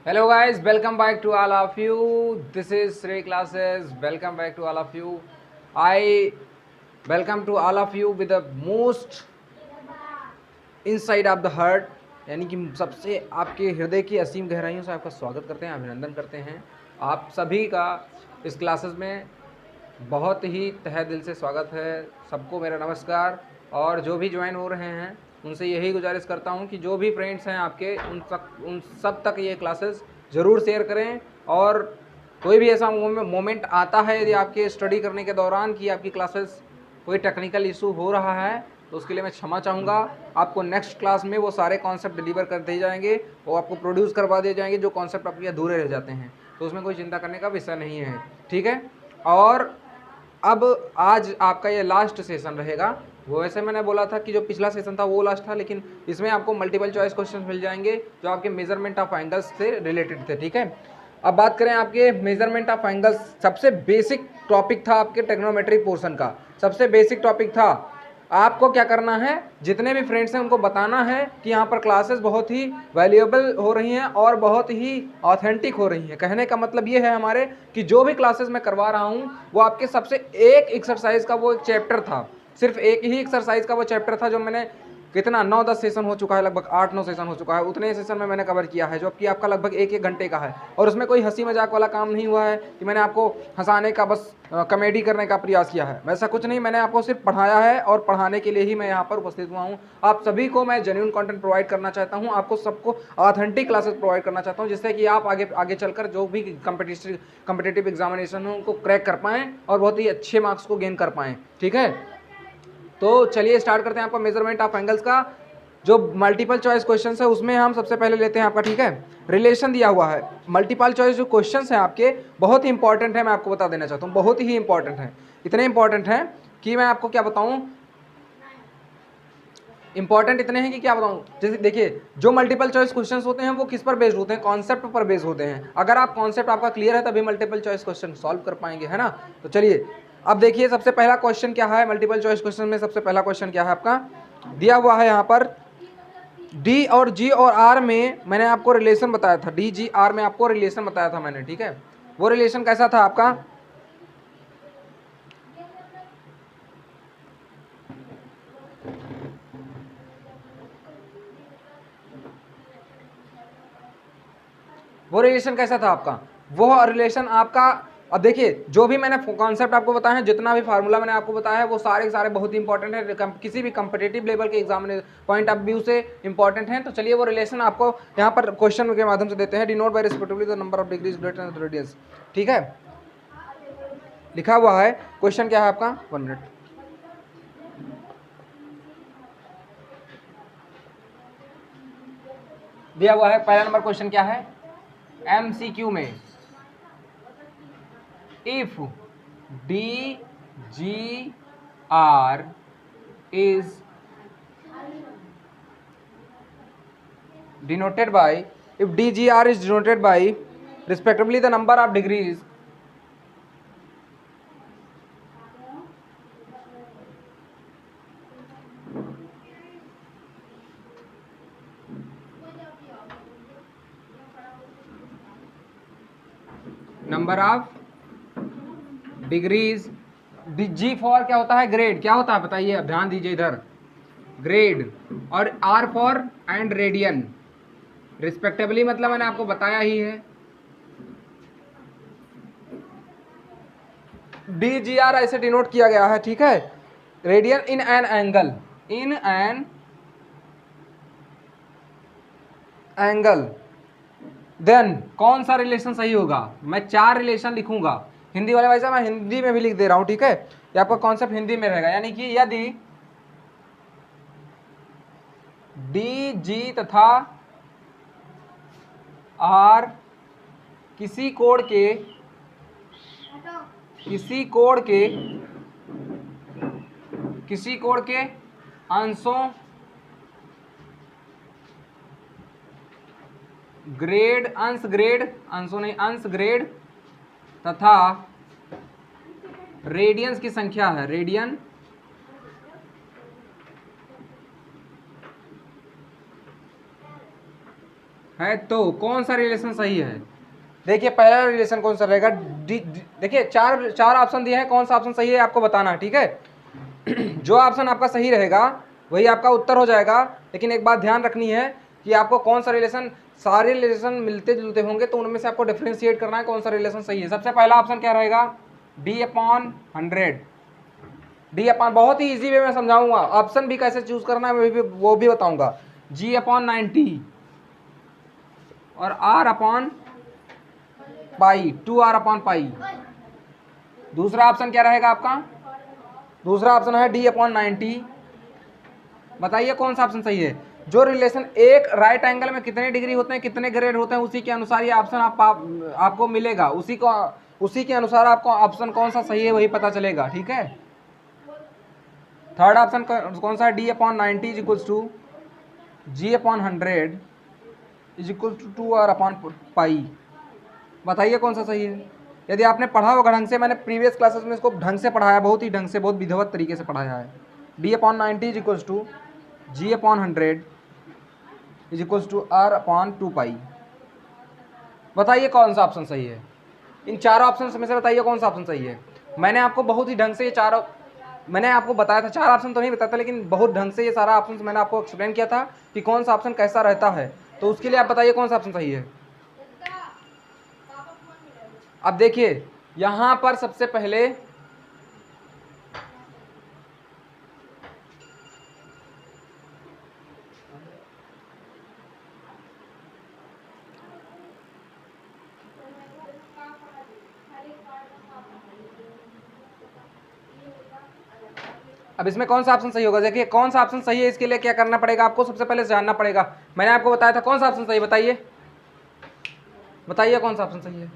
Hello guys, welcome back to all of you. This is Sri Classes. Welcome back to all of you. I welcome to all of you with the most inside of the heart, यानी कि सबसे आपके हृदय की असीम गहराइयों से आपका स्वागत करते हैं, अभिनंदन करते हैं। आप सभी का इस क्लासेस में बहुत ही तहे दिल से स्वागत है। सबको मेरा नमस्कार। और जो भी ज्वाइन हो रहे हैं उनसे यही गुजारिश करता हूं कि जो भी फ्रेंड्स हैं आपके उन सब तक ये क्लासेस ज़रूर शेयर करें। और कोई भी ऐसा मोमेंट आता है यदि आपके स्टडी करने के दौरान कि आपकी क्लासेस कोई टेक्निकल इशू हो रहा है तो उसके लिए मैं क्षमा चाहूँगा। आपको नेक्स्ट क्लास में वो सारे कॉन्सेप्ट डिलीवर कर दिए जाएंगे, वो आपको प्रोड्यूस करवा दिए जाएंगे जो कॉन्सेप्ट आपके अधूरे रह जाते हैं, तो उसमें कोई चिंता करने का विषय नहीं है, ठीक है। और अब आज आपका ये लास्ट सेशन रहेगा। वो वैसे मैंने बोला था कि जो पिछला सेशन था वो लास्ट था, लेकिन इसमें आपको मल्टीपल चॉइस क्वेश्चन मिल जाएंगे जो आपके मेजरमेंट ऑफ एंगल्स से रिलेटेड थे, ठीक है। अब बात करें आपके मेजरमेंट ऑफ एंगल्स, सबसे बेसिक टॉपिक था आपके ट्रिग्नोमेट्री पोर्शन का। सबसे बेसिक टॉपिक था। आपको क्या करना है, जितने भी फ्रेंड्स हैं उनको बताना है कि यहाँ पर क्लासेस बहुत ही वैल्यूएबल हो रही हैं और बहुत ही ऑथेंटिक हो रही हैं। कहने का मतलब ये है हमारे कि जो भी क्लासेस मैं करवा रहा हूँ वो आपके सबसे एक एक्सरसाइज का वो एक चैप्टर था, सिर्फ एक ही एक्सरसाइज का वो चैप्टर था जो मैंने कितना 9-10 सेशन हो चुका है, लगभग 8-9 सेशन हो चुका है, उतने सेशन में मैंने कवर किया है जो कि आपका लगभग 1-1 घंटे का है। और उसमें कोई हंसी मजाक वाला काम नहीं हुआ है कि मैंने आपको हंसाने का बस कॉमेडी करने का प्रयास किया है, वैसा कुछ नहीं। मैंने आपको सिर्फ पढ़ाया है और पढ़ाने के लिए ही मैं यहाँ पर उपस्थित हुआ हूँ। आप सभी को मैं जेन्युइन कंटेंट प्रोवाइड करना चाहता हूँ, आपको सबको ऑथेंटिक क्लासेस प्रोवाइड करना चाहता हूँ, जिससे कि आप आगे आगे चलकर जो भी कम्पिटिटिव एग्जामिनेशन हो उनको क्रैक कर पाएँ और बहुत ही अच्छे मार्क्स को गेन कर पाएँ, ठीक है। तो चलिए स्टार्ट करते हैं आपका मेजरमेंट ऑफ एंगल्स का जो मल्टीपल चॉइस क्वेश्चन है उसमें हम सबसे पहले लेते हैं आपका, ठीक है। रिलेशन दिया हुआ है। मल्टीपल चॉइस जो क्वेश्चन हैं आपके बहुत ही इंपॉर्टेंट है, मैं आपको बता देना चाहता हूँ, बहुत ही इंपॉर्टेंट है। इतने इंपॉर्टेंट हैं कि मैं आपको क्या बताऊँ, इंपॉर्टेंट इतने हैं कि क्या बताऊं। जैसे देखिए, जो मल्टीपल चॉइस क्वेश्चंस होते हैं वो किस पर बेस्ड होते हैं, कॉन्सेप्ट पर बेस्ड होते हैं। अगर आप कॉन्सेप्ट आपका क्लियर है तभी मल्टीपल चॉइस क्वेश्चन सॉल्व कर पाएंगे, है ना। तो चलिए अब देखिए सबसे पहला क्वेश्चन क्या है मल्टीपल चॉइस क्वेश्चन में। सबसे पहला क्वेश्चन क्या है आपका, दिया हुआ है यहाँ पर डी और जी और आर में मैंने आपको रिलेशन बताया था, डी जी आर में आपको रिलेशन बताया था मैंने, ठीक है। वो रिलेशन कैसा था आपका, वो रिलेशन कैसा था आपका, वो रिलेशन आपका। अब देखिए जो भी मैंने कॉन्सेप्ट आपको बताया है, जितना भी फार्मूला मैंने आपको बताया है वो सारे के सारे बहुत ही इंपॉर्टेंट है, किसी भी कंपिटेटिव लेवल के एग्जाम पॉइंट ऑफ व्यू से इंपॉर्टेंट है। तो चलिए वो रिलेशन आपको यहाँ पर क्वेश्चन के माध्यम से देते हैं। Denote by respectively the number of degrees greater than the radius, ठीक है। लिखा हुआ है, क्वेश्चन क्या है आपका, 1 मिनट। दिया हुआ है पहला नंबर क्वेश्चन क्या है, एमसीक्यू में, if DGR is denoted by, if DGR is denoted by respectively the number of degrees number of degrees, G for क्या होता है, ग्रेड, क्या होता है बताइए, अब ध्यान दीजिए इधर, ग्रेड, और R for and radian respectively, मतलब मैंने आपको बताया ही है। डी जी आर ऐसे डिनोट किया गया है, ठीक है। Radian in an angle, in an angle, then कौन सा रिलेशन सही होगा, मैं 4 रिलेशन लिखूंगा। हिंदी वाले भाई साहब मैं हिंदी में भी लिख दे रहा हूं, ठीक है। ये आपका कॉन्सेप्ट हिंदी में रहेगा, यानी कि यदि डी जी तथा आर किसी कोण के अंशों ग्रेड, अंश ग्रेड, अंशों नहीं अंश ग्रेड तथा रेडियंस की संख्या है, रेडियन है तो कौन सा रिलेशन सही है? देखिए पहला रिलेशन कौन सा रहेगा? देखिए चार ऑप्शन दिए हैं, कौन सा ऑप्शन सही है आपको बताना है, ठीक है। जो ऑप्शन आपका सही रहेगा वही आपका उत्तर हो जाएगा। लेकिन एक बात ध्यान रखनी है कि आपको कौन सा रिलेशन, सारे रिलेशन मिलते जुलते होंगे तो उनमें से आपको डिफ्रेंशिएट करना है कौन सा रिलेशन सही है। सबसे पहला ऑप्शन क्या रहेगा? D/100। D/, बहुत ही इजी वे में समझाऊंगा, ऑप्शन भी कैसे चूज करना है वो भी बताऊंगा। G/90 और R/π, 2R/π। दूसरा ऑप्शन क्या रहेगा आपका? दूसरा ऑप्शन है D/90। बताइए कौन सा ऑप्शन सही है? जो रिलेशन एक राइट एंगल में कितने डिग्री होते हैं, कितने ग्रेड होते हैं, उसी के अनुसार ये ऑप्शन आपको मिलेगा। उसी के अनुसार आपको ऑप्शन कौन सा सही है वही पता चलेगा, ठीक है। थर्ड ऑप्शन कौन सा है? D/90 is equals to G/100 is equal to 2R/π। बताइए कौन सा सही है? यदि आपने पढ़ा होगा ढंग से, मैंने प्रीवियस क्लासेस में इसको ढंग से पढ़ाया, बहुत ही ढंग से, बहुत विधिवत तरीके से पढ़ाया है। D/90 is equals to G/100 is equals to R/2π। बताइए कौन सा ऑप्शन सही है? इन चारों ऑप्शन में से बताइए कौन सा ऑप्शन सही है। मैंने आपको बहुत ही ढंग से ये चारों, मैंने आपको बताया था, चार ऑप्शन तो नहीं बताया था, लेकिन बहुत ढंग से ये सारा ऑप्शन मैंने आपको एक्सप्लेन किया था कि कौन सा ऑप्शन कैसा रहता है। तो उसके लिए आप बताइए कौन सा ऑप्शन सही है। अब देखिए यहां पर सबसे पहले अब इसमें कौन सा ऑप्शन सही होगा? देखिए कौन सा ऑप्शन सही है, इसके लिए क्या करना पड़ेगा आपको? सबसे पहले जानना पड़ेगा। मैंने आपको बताया था कौन सा ऑप्शन सही है, बताइए बताइए कौन सा ऑप्शन सही है।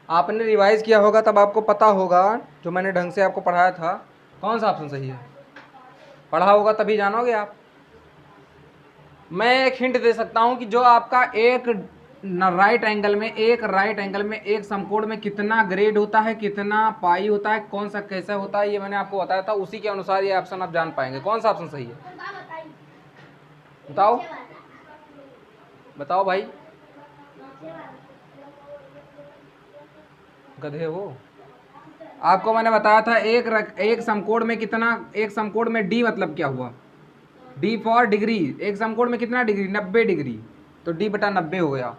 आपने रिवाइज किया होगा तब आपको पता होगा, जो मैंने ढंग से आपको पढ़ाया था, कौन सा ऑप्शन सही है। पढ़ा होगा तभी जानोगे आप। मैं एक हिंट दे सकता हूं कि जो आपका एक राइट एंगल में एक समकोण में कितना ग्रेड होता है, कितना पाई होता है, कौन सा कैसा होता है, ये मैंने आपको बताया था। उसी के अनुसार ये ऑप्शन आप जान पाएंगे कौन सा ऑप्शन सही है। बताओ बताओ भाई, गधे हो। आपको मैंने बताया था एक समकोण में कितना, एक समकोण में D मतलब क्या हुआ? D for degree. एक समकोण में कितना डिग्री? 90 डिग्री, तो D/90 हो गया।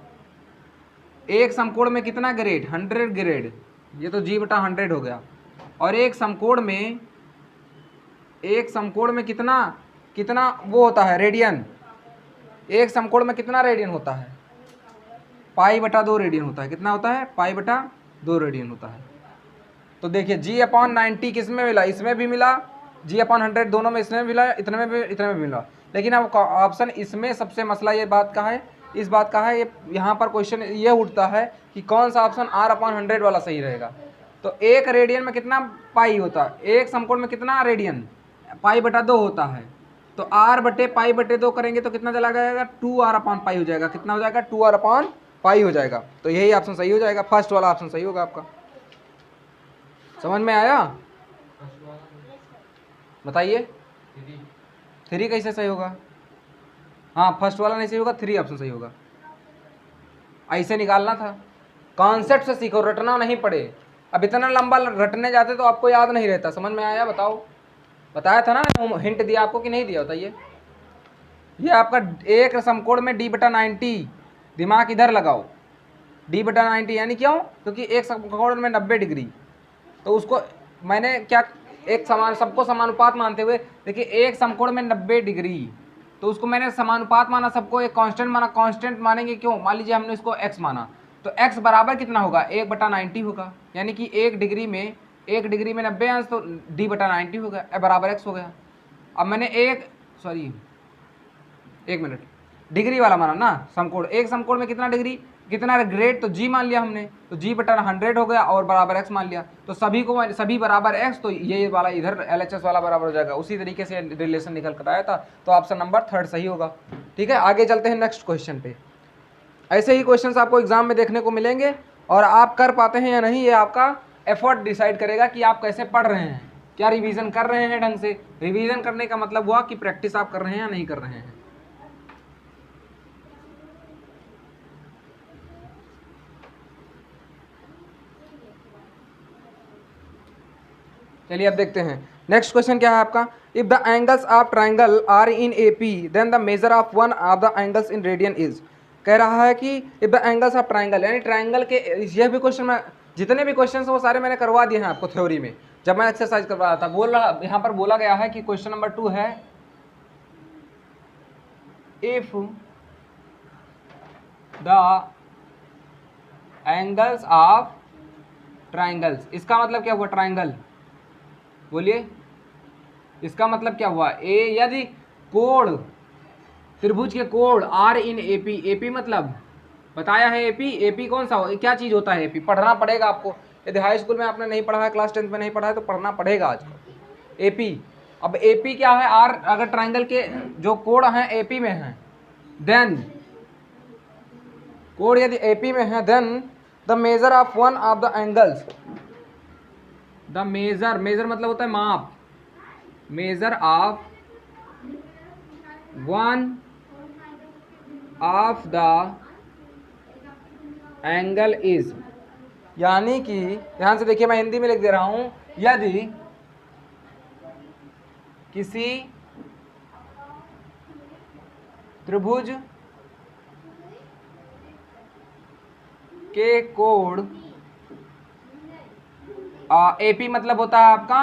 एक समकोण में कितना ग्रेड? 100 ग्रेड, ये तो G/100 हो गया। और एक समकोण में कितना वो होता है, रेडियन। एक समकोण में कितना रेडियन होता है? π/2 रेडियन होता है। कितना होता है? π/2 रेडियन होता है। तो देखिए G/90 किस में मिला? इसमें भी मिला, G/100 दोनों में, इसमें मिला, इतने में भी मिला। लेकिन अब ऑप्शन इसमें सबसे मसला ये बात का है, इस बात का है, ये यहाँ पर क्वेश्चन ये उठता है कि कौन सा ऑप्शन R/100 वाला सही रहेगा। तो एक रेडियन में कितना पाई होता है? एक समकोण में कितना रेडियन? π/2 होता है। तो R/π/2 करेंगे तो कितना चला जाएगा? 2R/π हो जाएगा। कितना हो जाएगा? 2R/π हो जाएगा। तो यही ऑप्शन सही हो जाएगा, फर्स्ट वाला ऑप्शन सही होगा आपका। समझ में आया? बताइए 3 कैसे सही होगा? हाँ, फर्स्ट वाला नहीं सही होगा, 3 ऑप्शन सही होगा। ऐसे निकालना था, कॉन्सेप्ट से सीखो, रटना नहीं पड़े। अब इतना लंबा रटने जाते तो आपको याद नहीं रहता। समझ में आया? बताओ, बताया था ना, हिंट दिया आपको कि नहीं दिया? बताइए। ये आपका एक समकोण में D/90, दिमाग इधर लगाओ। D/90 यानी क्यों? क्योंकि एक समकोण में 90 डिग्री, तो उसको मैंने क्या, एक समान, सबको समानुपात मानते हुए, देखिए एक समकोण में 90 डिग्री, तो उसको मैंने समानुपात माना, सबको एक कांस्टेंट माना। कांस्टेंट मानेंगे क्यों? मान लीजिए हमने इसको x माना, तो x बराबर कितना होगा? 1/90 होगा। यानी कि एक डिग्री में 90 अंश, तो D/90 हो गया, बराबर x हो गया। अब मैंने एक मिनट, डिग्री वाला माना ना समकोण। एक समकोण में कितना डिग्री, कितना ग्रेड, तो G मान लिया हमने, तो G/100 हो गया और बराबर x मान लिया। तो सभी बराबर x, तो ये वाला इधर LHS वाला बराबर हो जाएगा। उसी तरीके से रिलेशन निकल कर आया था। तो ऑप्शन नंबर 3 सही होगा। ठीक है, आगे चलते हैं नेक्स्ट क्वेश्चन पे। ऐसे ही क्वेश्चंस आपको एग्जाम में देखने को मिलेंगे, और आप कर पाते हैं या नहीं ये आपका एफर्ट डिसाइड करेगा कि आप कैसे पढ़ रहे हैं, क्या रिवीजन कर रहे हैं ढंग से। रिवीजन करने का मतलब हुआ कि प्रैक्टिस आप कर रहे हैं या नहीं कर रहे हैं। चलिए अब देखते हैं नेक्स्ट क्वेश्चन क्या है आपका। If the angles of triangle are in A P then the measure of one of the angles in radian is. कह रहा है कि if the angles of triangle, यानी ट्राइंगल के, यह भी क्वेश्चन मैं, जितने भी क्वेश्चन वो सारे मैंने करवा दिए हैं आपको थ्योरी में जब मैं एक्सरसाइज करवा रहा था। बोल रहा यहाँ पर बोला गया है कि क्वेश्चन नंबर 2 है if the angles of triangles, इसका मतलब क्या हुआ ट्राइंगल, बोलिए इसका मतलब क्या हुआ। यदि कोण, त्रिभुज के कोण आर इन एपी, एपी मतलब बताया है एपी, एपी कौन सा क्या चीज होता है एपी, पढ़ना पड़ेगा आपको। यदि हाई स्कूल में आपने नहीं पढ़ा है, क्लास 10th में नहीं पढ़ा है तो पढ़ना पड़ेगा आज को एपी। अब एपी क्या है, आर अगर ट्राइंगल के जो कोण हैं एपी में हैं, देन कोण यदि एपी में है, then the measure of one of the angles, the measure, measure मतलब होता है माप, measure of one of the angle is, यानी कि ध्यान से देखिए मैं हिंदी में लिख दे रहा हूं, यदि किसी त्रिभुज के कोण, एपी मतलब होता है आपका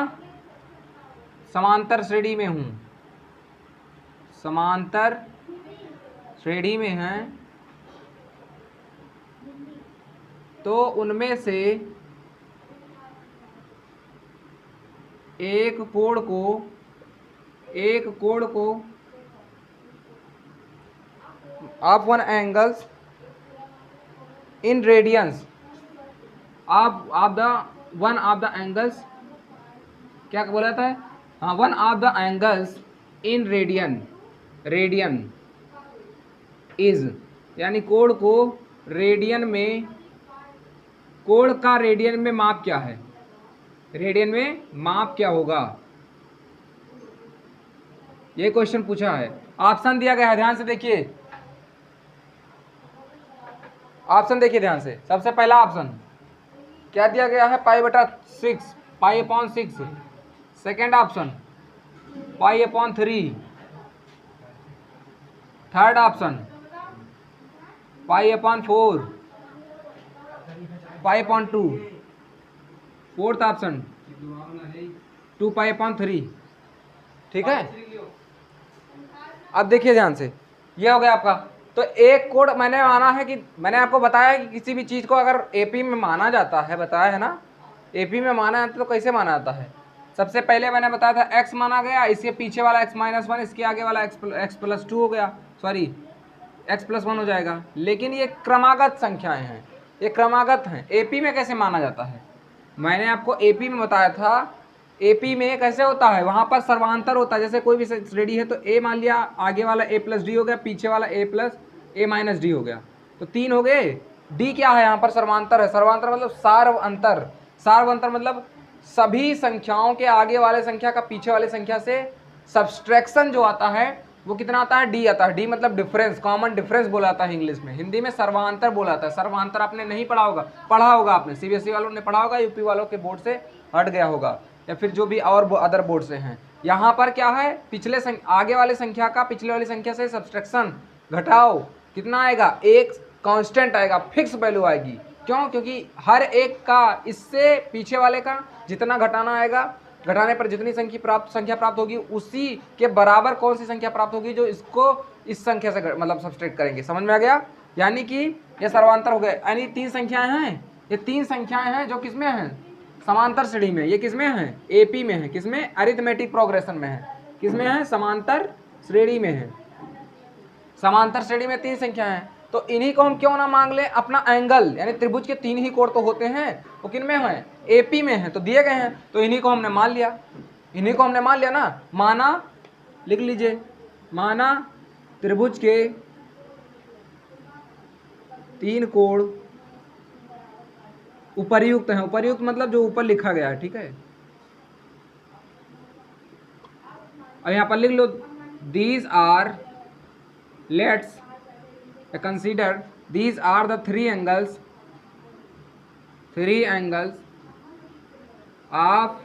समांतर श्रेणी में हूं, समांतर श्रेणी में हैं, तो उनमें से एक कोण को of one angles in radiance of the one of the angles, क्या बोला था, हाँ, one of the angles in radian, radian is, यानी कोण को रेडियन में, कोण का रेडियन में माप क्या है, रेडियन में माप क्या होगा, ये क्वेश्चन पूछा है। ऑप्शन दिया गया है, ध्यान से देखिए, ऑप्शन देखिए ध्यान से। सबसे पहला ऑप्शन क्या दिया गया है, π/6, π/6। Second option π/3। Third option π/4, π/2। Fourth option 2π/3। ठीक है, अब देखिए ध्यान से, ये हो गया आपका। तो एक कोण मैंने माना है कि, मैंने आपको बताया कि किसी भी चीज़ को अगर एपी में माना जाता है, बताया है ना, एपी में माना जाता है तो कैसे माना जाता है। सबसे पहले मैंने बताया था x माना गया, इसके पीछे वाला x-1, इसके आगे वाला x+2 हो गया, सॉरी x+1 हो जाएगा। लेकिन ये क्रमागत संख्याएं हैं, ये क्रमागत हैं। एपी में कैसे माना जाता है, मैंने आपको एपी में बताया था। एपी में कैसे होता है, वहाँ पर सर्वांतर होता है। जैसे कोई भी श्रेणी है तो ए मान लिया, आगे वाला a+d हो गया, पीछे वाला a+a-d हो गया, तो 3 हो गए। डी क्या है, यहाँ पर सर्वांतर है। सर्वांतर मतलब सार्व अंतर, सार्व अंतर मतलब सभी संख्याओं के आगे वाले संख्या का पीछे वाले संख्या से सब्सट्रैक्शन जो आता है वो कितना आता है, डी आता है। डी मतलब डिफरेंस, कॉमन डिफरेंस बोला जाता है इंग्लिश में, हिंदी में सर्वांतर बोला जाता है। सर्वांतर आपने नहीं पढ़ा होगा, पढ़ा होगा आपने, सीबीएसई वालों ने पढ़ा होगा, यूपी वालों के बोर्ड से हट गया होगा, या फिर जो भी और अदर बोर्ड से हैं। यहाँ पर क्या है, पिछले आगे वाले संख्या का पिछले वाली संख्या से सब्सट्रैक्शन, घटाओ, कितना आएगा, एक कांस्टेंट आएगा, फिक्स वैल्यू आएगी। क्यों, क्योंकि हर एक का इससे पीछे वाले का जितना घटाना आएगा, घटाने पर जितनी संख्या प्राप्त होगी उसी के बराबर कौन सी संख्या प्राप्त होगी जो इसको इस संख्या से मतलब सब्सट्रैक्ट करेंगे। समझ में आ गया, यानी कि ये सर्वांतर हो गए। यानी 3 संख्याएं हैं, ये 3 संख्याएं हैं जो किसमें हैं, समांतर श्रेणी में। ये किसमें है, एपी में है, किसमें, अरिथमेटिक प्रोग्रेशन में है, किसमें है, समांतर श्रेणी में है। समांतर श्रेणी में 3 संख्याएं हैं, तो इन्हीं को हम क्यों ना मांग लें अपना एंगल, यानी त्रिभुज के 3 ही कोण तो होते हैं, वो किन में है, एपी में है, तो दिए गए हैं, तो इन्हीं को हमने मान लिया, इन्हीं को हमने मान लिया ना। माना, लिख लीजिए, माना त्रिभुज के 3 कोण उपर्युक्त हैं। उपर्युक्त मतलब जो ऊपर लिखा गया है, ठीक है। और यहाँ पर लिख लो, these are, let's consider, these are the 3 angles of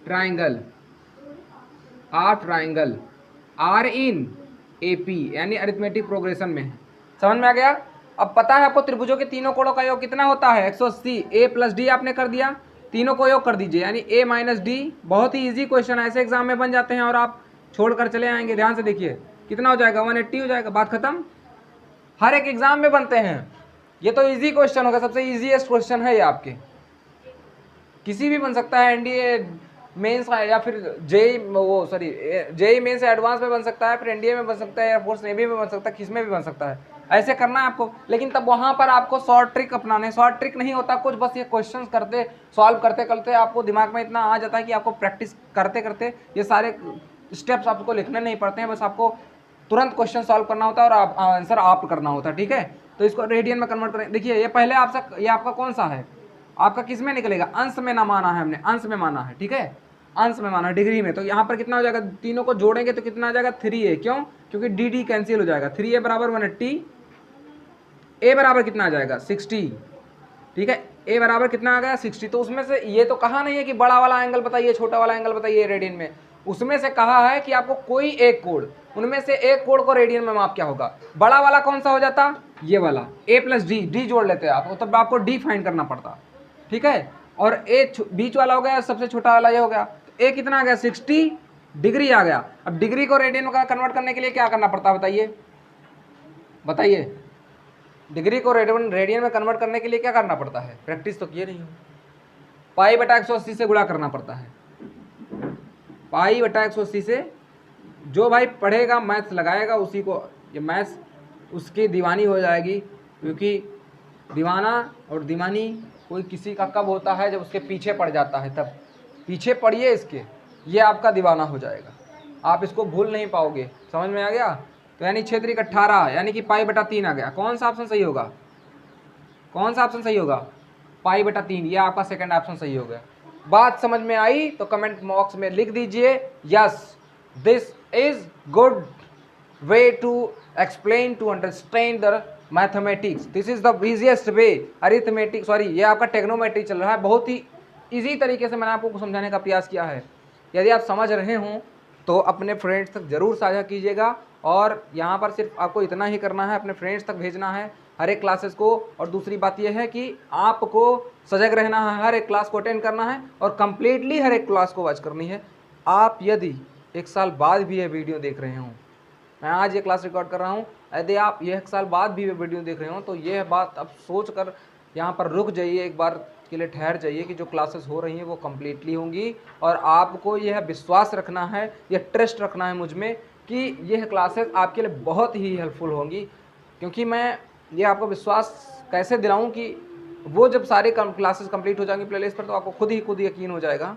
triangle are in AP यानी अरिथमेटिक प्रोग्रेशन में। समझ में आ गया। अब पता है आपको त्रिभुजों के तीनों कोणों का योग कितना होता है 180। ए प्लस डी आपने कर दिया, तीनों को योग कर दीजिए यानी ए माइनस डी। बहुत ही इजी क्वेश्चन, ऐसे एग्जाम में बन जाते हैं और आप छोड़कर चले आएंगे। ध्यान से देखिए कितना हो जाएगा 180 हो जाएगा, बात खत्म। हर एक एग्जाम में बनते हैं, ये तो इजी क्वेश्चन होगा, सबसे इजीएस्ट क्वेश्चन है ये आपके। किसी भी बन सकता है, एनडीए मेंस या फिर जेई मेंस एडवांस में बन सकता है, फिर एनडीए में बन सकता है, एयरफोर्स नेवी में बन सकता है, किसमें भी बन सकता है। ऐसे करना है आपको, लेकिन तब वहां पर आपको शॉर्ट ट्रिक अपनाने। शॉर्ट ट्रिक नहीं होता कुछ, बस ये क्वेश्चंस करते सॉल्व करते करते आपको दिमाग में इतना आ जाता है कि आपको प्रैक्टिस करते करते ये सारे स्टेप्स आपको लिखने नहीं पड़ते हैं, बस आपको तुरंत क्वेश्चन सॉल्व करना होता है और आंसर आप करना होता है। ठीक है, तो इसको रेडियन में कन्वर्ट करें। देखिए ये पहले आपसे, ये आपका कौन सा है, आपका किस में निकलेगा, अंश में ना माना है हमने, अंश में माना है। ठीक है, अंश में माना डिग्री में, तो यहाँ पर कितना हो जाएगा, तीनों को जोड़ेंगे तो कितना आ जाएगा 3a। क्यों, क्योंकि डी डी कैंसिल हो जाएगा। 3a बराबर 180, a बराबर कितना आ जाएगा 60। ठीक है, a बराबर कितना आ गया 60। तो उसमें से ये तो कहा नहीं है कि बड़ा वाला एंगल बताइए, छोटा वाला एंगल बताइए रेडियन में, उसमें से कहा है कि आपको कोई एक कोण, उनमें से एक कोण को रेडियन में माप क्या होगा। बड़ा वाला कौन सा हो जाता, ये वाला a प्लस डी, डी जोड़ लेते हैं आप, तब आपको डी फाइंड करना पड़ता। ठीक है, और ए बीच वाला हो गया, सबसे छोटा वाला ये हो गया, तो ए कितना आ गया 60 डिग्री आ गया। अब डिग्री को रेडियन में कन्वर्ट करने के लिए क्या करना पड़ता है बताइए, बताइए डिग्री को रेडियन में कन्वर्ट करने के लिए क्या करना पड़ता है, प्रैक्टिस तो किए नहीं हो। पाई बटा 180 से गुणा करना पड़ता है, पाई बटा 180 से। जो भाई पढ़ेगा मैथ्स लगाएगा उसी को ये मैथ्स उसकी दीवानी हो जाएगी, क्योंकि दीवाना और दीवानी कोई किसी का कब होता है, जब उसके पीछे पड़ जाता है, तब पीछे पड़िए इसके, ये आपका दीवाना हो जाएगा, आप इसको भूल नहीं पाओगे। समझ में आ गया। तो यानी 6 3 18 यानी कि पाई बटा 3 आ गया। कौन सा ऑप्शन सही होगा, कौन सा ऑप्शन सही होगा, पाई बटा 3, ये आपका सेकंड ऑप्शन सही हो गया। बात समझ में आई तो कमेंट बॉक्स में लिख दीजिए yes, this is good way to explain to understand the mathematics, this is the easiest way. Arithmetic sorry, ये आपका टेक्नोमेट्री चल रहा है, बहुत ही इजी तरीके से मैंने आपको समझाने का प्रयास किया है। यदि आप समझ रहे हों तो अपने फ्रेंड्स तक ज़रूर साझा कीजिएगा, और यहाँ पर सिर्फ आपको इतना ही करना है, अपने फ्रेंड्स तक भेजना है हर एक क्लासेस को। और दूसरी बात यह है कि आपको सजग रहना है, हर एक क्लास को अटेंड करना है और कम्प्लीटली हर एक क्लास को वॉच करनी है। आप यदि 1 साल बाद भी ये वीडियो देख रहे हों, मैं आज ये क्लास रिकॉर्ड कर रहा हूँ, यदि आप ये 1 साल बाद भी ये वीडियो देख रहे हो तो यह बात अब सोच कर यहाँ पर रुक जाइए, एक बार के लिए ठहर जाइए कि जो क्लासेस हो रही हैं वो कम्प्लीटली होंगी, और आपको यह विश्वास रखना है, यह ट्रस्ट रखना है मुझ में कि यह क्लासेस आपके लिए बहुत ही हेल्पफुल होंगी। क्योंकि मैं ये आपको विश्वास कैसे दिलाऊं कि वो जब सारे क्लासेस कंप्लीट हो जाएंगे प्लेलिस्ट पर तो आपको खुद यकीन हो जाएगा।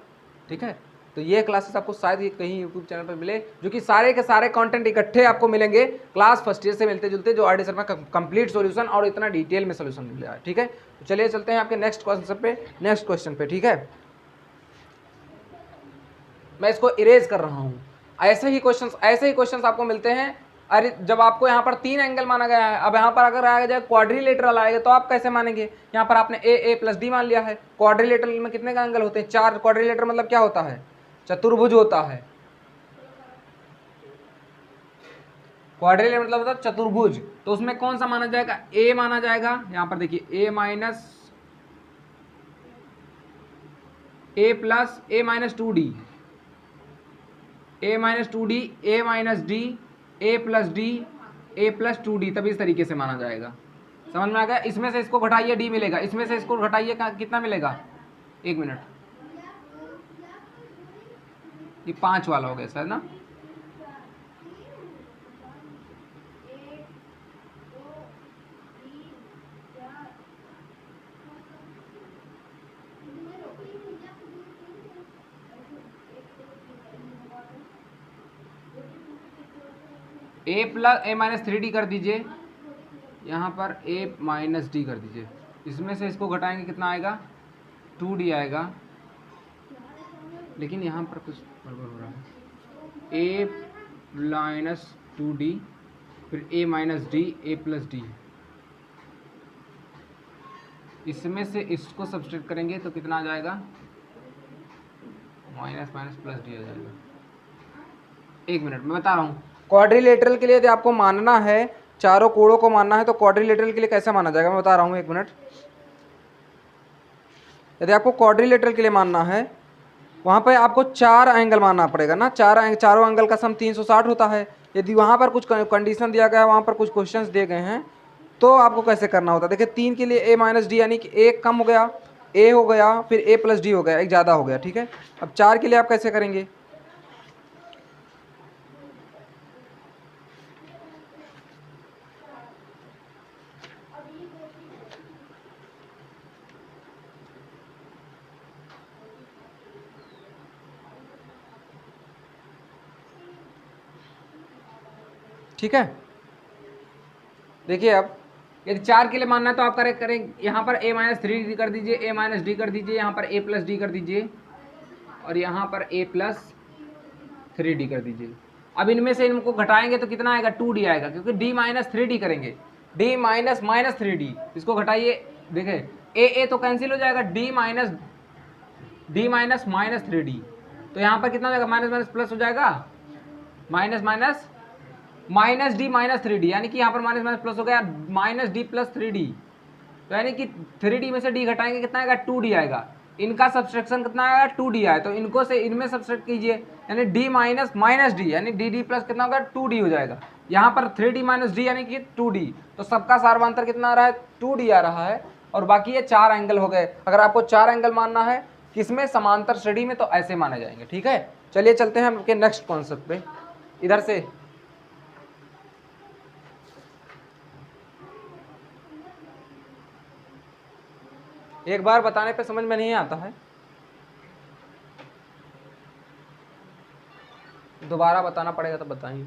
ठीक है, तो ये क्लासेस आपको शायद ये कहीं यूट्यूब चैनल पर मिले, जो कि सारे के सारे कंटेंट इकट्ठे आपको मिलेंगे क्लास फर्स्ट ईयर से मिलते जुलते, जो आर डी शर्मा का कंप्लीट सॉल्यूशन और इतना डिटेल में सॉल्यूशन मिल रहा है। ठीक है, तो चलिए चलते हैं आपके नेक्स्ट क्वेश्चन पे। ठीक है, मैं इसको इरेज कर रहा हूँ। ऐसे ही क्वेश्चंस आपको मिलते हैं। अरे जब आपको यहाँ पर 3 एंगल माना गया है, अब यहाँ पर अगर आया जाए क्वाड्रिलेटरल आएगा तो आप कैसे मानेंगे। यहाँ पर आपने ए प्लस डी मान लिया है। क्वाड्रिलेटरल में कितने का एंगल होते हैं 4। क्वाड्रिलेटर मतलब क्या होता है, चतुर्भुज होता है। क्वाड्रिलेटरल मतलब होता है चतुर्भुज, तो उसमें कौन सा माना जाएगा, ए माना जाएगा। यहाँ पर देखिए ए माइनस 2d, ए माइनस 2d, ए माइनस डी, ए प्लस डी, ए प्लस 2d, तभी इस तरीके से माना जाएगा। समझ में आ गया। इसमें से इसको घटाइए डी मिलेगा, इसमें से इसको घटाइए कितना मिलेगा, 1 मिनट, ये 5 वाला हो गया शायद ना। ए माइनस 3d कर दीजिए, यहाँ पर ए माइनस डी कर दीजिए। इसमें से इसको घटाएंगे कितना आएगा, 2d आएगा। लेकिन यहाँ पर कुछ गड़बड़ हो रहा है। ए माइनस 2d, फिर ए माइनस डी, ए प्लस डी, इसमें से इसको सब्सट्रैक्ट करेंगे तो कितना आ जाएगा माइनस माइनस प्लस डी हो जाएगा। एक मिनट मैं बता रहा हूँ। क्वाड्रिलेटरल के लिए यदि आपको मानना है, चारों कोणों को मानना है, तो क्वाड्रिलेटरल के लिए कैसे माना जाएगा मैं बता रहा हूँ, एक मिनट। यदि आपको क्वाड्रिलेटरल के लिए मानना है, वहाँ पे आपको 4 एंगल मानना पड़ेगा ना। चारों एंगल का सम 360 होता है। यदि वहाँ पर कुछ कंडीशन दिया गया है, वहाँ पर कुछ क्वेश्चंस दिए गए हैं, तो आपको कैसे करना होता है। देखिए 3 के लिए a माइनस डी, यानी कि एक कम हो गया, a हो गया, फिर a प्लस डी हो गया, एक ज़्यादा हो गया, ठीक है। अब 4 के लिए आप कैसे करेंगे। ठीक है, देखिए अब यदि 4 के लिए मानना है तो आप करें यहाँ पर a माइनस 3 कर दीजिए, a माइनस डी कर दीजिए, यहाँ पर a प्लस डी कर दीजिए, और यहाँ पर a प्लस 3d कर दीजिए। अब इनमें से इनको घटाएंगे तो कितना आएगा, 2d आएगा, क्योंकि d माइनस 3d करेंगे, d माइनस माइनस 3d। इसको घटाइए, देखिए a तो कैंसिल हो जाएगा, d माइनस माइनस 3d, तो यहाँ पर कितना हो जाएगा, माइनस माइनस प्लस हो जाएगा, minus minus minus D minus 3d, यानी कि यहाँ पर माइनस माइनस प्लस हो गया, माइनस डी प्लस 3d। तो यानी कि 3d में से d घटाएंगे कितना आएगा, 2d आएगा। इनका सब्सट्रैक्शन कितना आएगा, 2d आया, तो इनको से इनमें सब्सट्रैक्ट कीजिए, यानी d माइनस माइनस डी, यानी dd प्लस कितना होगा, 2d हो जाएगा। यहाँ पर 3d माइनस डी यानी कि 2d, तो सबका सार्वधातर कितना आ रहा है, 2d आ रहा है। और बाकी ये 4 एंगल हो गए। अगर आपको 4 एंगल मानना है किसमें, समांतर श्रेणी में, तो ऐसे माने जाएंगे, ठीक है। चलिए चलते हैं हम नेक्स्ट कॉन्सेप्ट पे। इधर से एक बार बताने पे समझ में नहीं आता है, दोबारा बताना पड़ेगा, तो बताइए।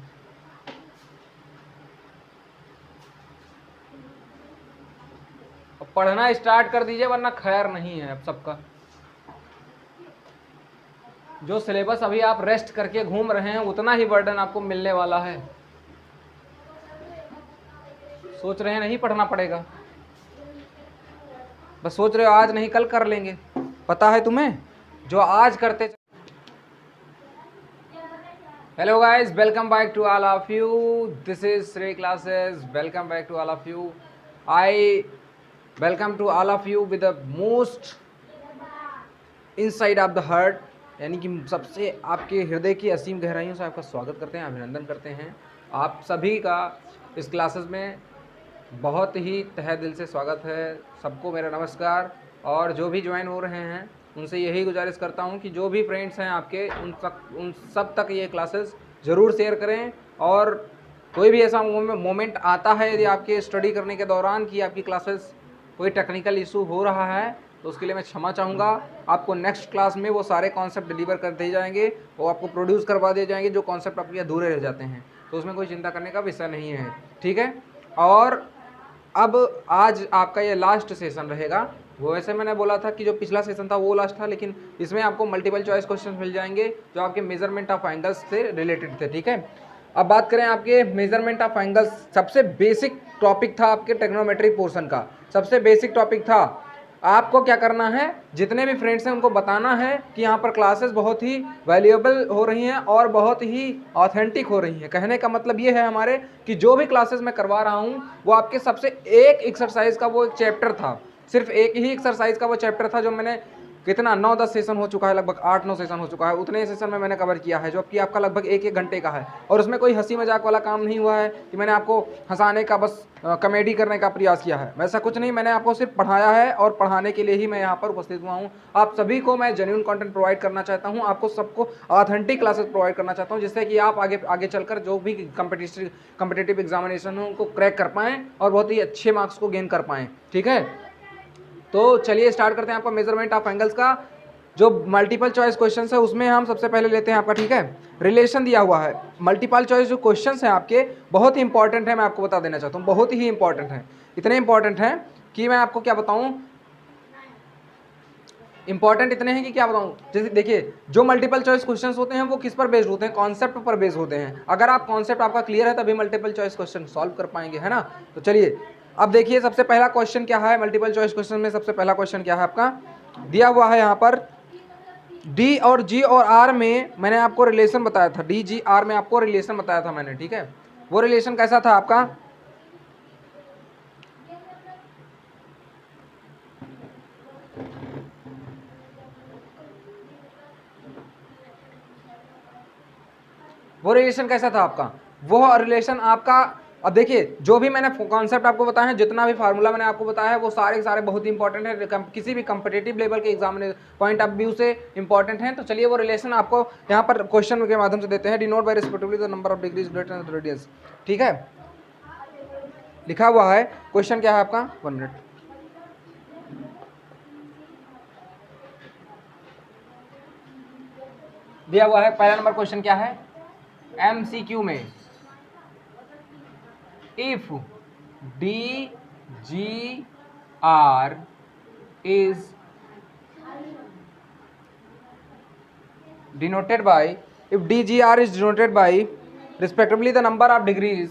पढ़ना स्टार्ट कर दीजिए, वरना खैर नहीं है अब सबका। जो सिलेबस अभी आप रेस्ट करके घूम रहे हैं, उतना ही बर्डन आपको मिलने वाला है। सोच रहे हैं नहीं पढ़ना पड़ेगा, बस सोच रहे हो आज नहीं कल कर लेंगे। पता है तुम्हें, जो आज करते। Hello guys, welcome back to all of you, this is Shri classes. Welcome back to all of you. I welcome to all of you with the most inside of the heart, यानी कि सबसे आपके हृदय की असीम गहराइयों से आपका स्वागत करते हैं, अभिनंदन करते हैं। आप सभी का इस क्लासेस में बहुत ही तहे दिल से स्वागत है। सबको मेरा नमस्कार। और जो भी ज्वाइन हो रहे हैं उनसे यही गुजारिश करता हूं कि जो भी फ्रेंड्स हैं आपके, उन सब तक ये क्लासेस ज़रूर शेयर करें। और कोई भी ऐसा मोमेंट आता है यदि आपके स्टडी करने के दौरान कि आपकी क्लासेस कोई टेक्निकल इशू हो रहा है, तो उसके लिए मैं क्षमा चाहूँगा। आपको नेक्स्ट क्लास में वो सारे कॉन्सेप्ट डिलीवर कर दिए जाएंगे, वो आपको प्रोड्यूस करवा दिए जाएंगे जो कॉन्सेप्ट आपके अधूरे रह जाते हैं, तो उसमें कोई चिंता करने का विषय नहीं है, ठीक है। और अब आज आपका ये लास्ट सेशन रहेगा। वो वैसे मैंने बोला था कि जो पिछला सेशन था वो लास्ट था, लेकिन इसमें आपको मल्टीपल चॉइस क्वेश्चन मिल जाएंगे जो आपके मेजरमेंट ऑफ एंगल्स से रिलेटेड थे, ठीक है। अब बात करें आपके मेजरमेंट ऑफ एंगल्स, सबसे बेसिक टॉपिक था आपके ट्रिग्नोमेट्री पोर्शन का, सबसे बेसिक टॉपिक था। आपको क्या करना है, जितने भी फ्रेंड्स हैं उनको बताना है कि यहाँ पर क्लासेस बहुत ही वैल्यूएबल हो रही हैं और बहुत ही ऑथेंटिक हो रही हैं। कहने का मतलब ये है हमारे कि जो भी क्लासेस मैं करवा रहा हूँ वो आपके सबसे एक एक्सरसाइज का वो एक चैप्टर था, सिर्फ एक ही एक्सरसाइज का वो चैप्टर था जो मैंने कितना 9-10 सेशन हो चुका है, लगभग 8-9 सेशन हो चुका है, उतने सेशन में मैंने कवर किया है, जो कि आपका लगभग 1-1 घंटे का है। और उसमें कोई हंसी मजाक वाला काम नहीं हुआ है कि मैंने आपको हंसाने का, बस कॉमेडी करने का प्रयास किया है, वैसा कुछ नहीं। मैंने आपको सिर्फ पढ़ाया है और पढ़ाने के लिए ही मैं यहाँ पर उपस्थित हुआ हूँ। आप सभी को मैं जेन्युइन कंटेंट प्रोवाइड करना चाहता हूँ, आपको सबको ऑथेंटिक क्लासेस प्रोवाइड करना चाहता हूँ, जिससे कि आप आगे चलकर जो भी कम्पिटिटिव एग्जामिनेशन हो उनको क्रैक कर पाएँ और बहुत ही अच्छे मार्क्स को गेन कर पाएँ, ठीक है। तो चलिए स्टार्ट करते हैं आपका मेजरमेंट ऑफ एंगल्स का जो मल्टीपल चॉइस क्वेश्चन है, उसमें हम सबसे पहले लेते हैं आपका, ठीक है। रिलेशन दिया हुआ है, मल्टीपल चॉइस जो क्वेश्चन हैं आपके बहुत ही इंपॉर्टेंट है, मैं आपको बता देना चाहता हूँ, बहुत ही इंपॉर्टेंट है। इतने इंपॉर्टेंट हैं कि मैं आपको क्या बताऊँ, इंपॉर्टेंट इतने हैं कि क्या बताऊँ। जैसे देखिए, जो मल्टीपल चॉइस क्वेश्चंस होते हैं वो किस पर बेस्ड होते हैं, कॉन्सेप्ट पर बेस्ड होते हैं। अगर आप कॉन्सेप्ट आपका क्लियर है तभी मल्टीपल चॉइस क्वेश्चन सॉल्व कर पाएंगे, है ना। तो चलिए अब देखिए, सबसे पहला क्वेश्चन क्या है मल्टीपल चॉइस क्वेश्चन में, सबसे पहला क्वेश्चन क्या है आपका दिया हुआ है यहाँ पर, डी और जी और आर में मैंने आपको रिलेशन बताया था, डी जी आर में आपको रिलेशन बताया था मैंने, ठीक है। वो रिलेशन कैसा था आपका, वो रिलेशन कैसा था आपका, वो रिलेशन आपका। अब देखिए जो भी मैंने कॉन्सेप्ट आपको बताया है, जितना भी फार्मूला मैंने आपको बताया है, वो सारे के सारे बहुत ही इंपॉर्टेंट है, किसी भी कंपिटेटिव लेवल के एग्जाम में पॉइंट ऑफ व्यू से इंपॉर्टेंट है। तो चलिए वो रिलेशन आपको यहाँ पर क्वेश्चन के माध्यम से देते हैं। Denote by respectively the number of degrees greater than radius, ठीक है, लिखा हुआ है। क्वेश्चन क्या है आपका, 1 मिनट, दिया हुआ है। पहला नंबर क्वेश्चन क्या है, MCQ में, if DGR is denoted by, if DGR is denoted by respectively the number of degrees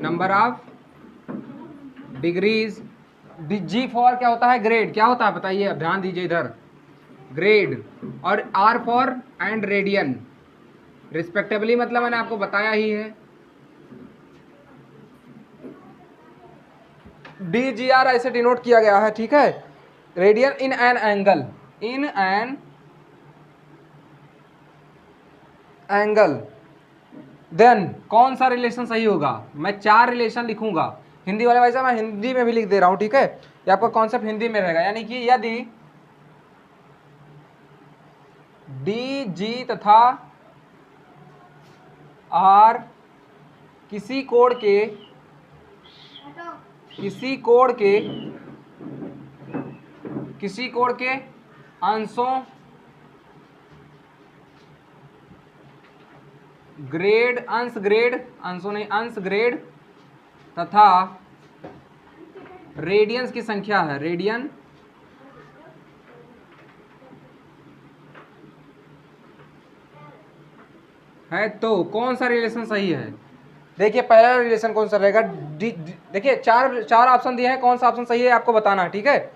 number of degrees, G for क्या होता है, ग्रेड, क्या होता है बताइए, अब ध्यान दीजिए इधर, ग्रेड, और R for and radian respectively, मतलब मैंने आपको बताया ही है। डी जी आर ऐसे डिनोट किया गया है, ठीक है, radian in an angle, in an angle. Then कौन सा रिलेशन सही होगा, मैं 4 रिलेशन लिखूंगा, हिंदी वाले भाई साहब मैं हिंदी में भी लिख दे रहा हूं, ठीक है, ये आपका कॉन्सेप्ट हिंदी में रहेगा। यानी कि यदि डी जी तथा आर किसी कोण के अंशों ग्रेड, अंश ग्रेड, अंशों नहीं अंश ग्रेड तथा रेडियंस की संख्या है, रेडियन है, तो कौन सा रिलेशन सही है। देखिए पहला रिलेशन कौन सा रहेगा, देखिए चार ऑप्शन दिए हैं, कौन सा ऑप्शन सही है आपको बताना है, ठीक है।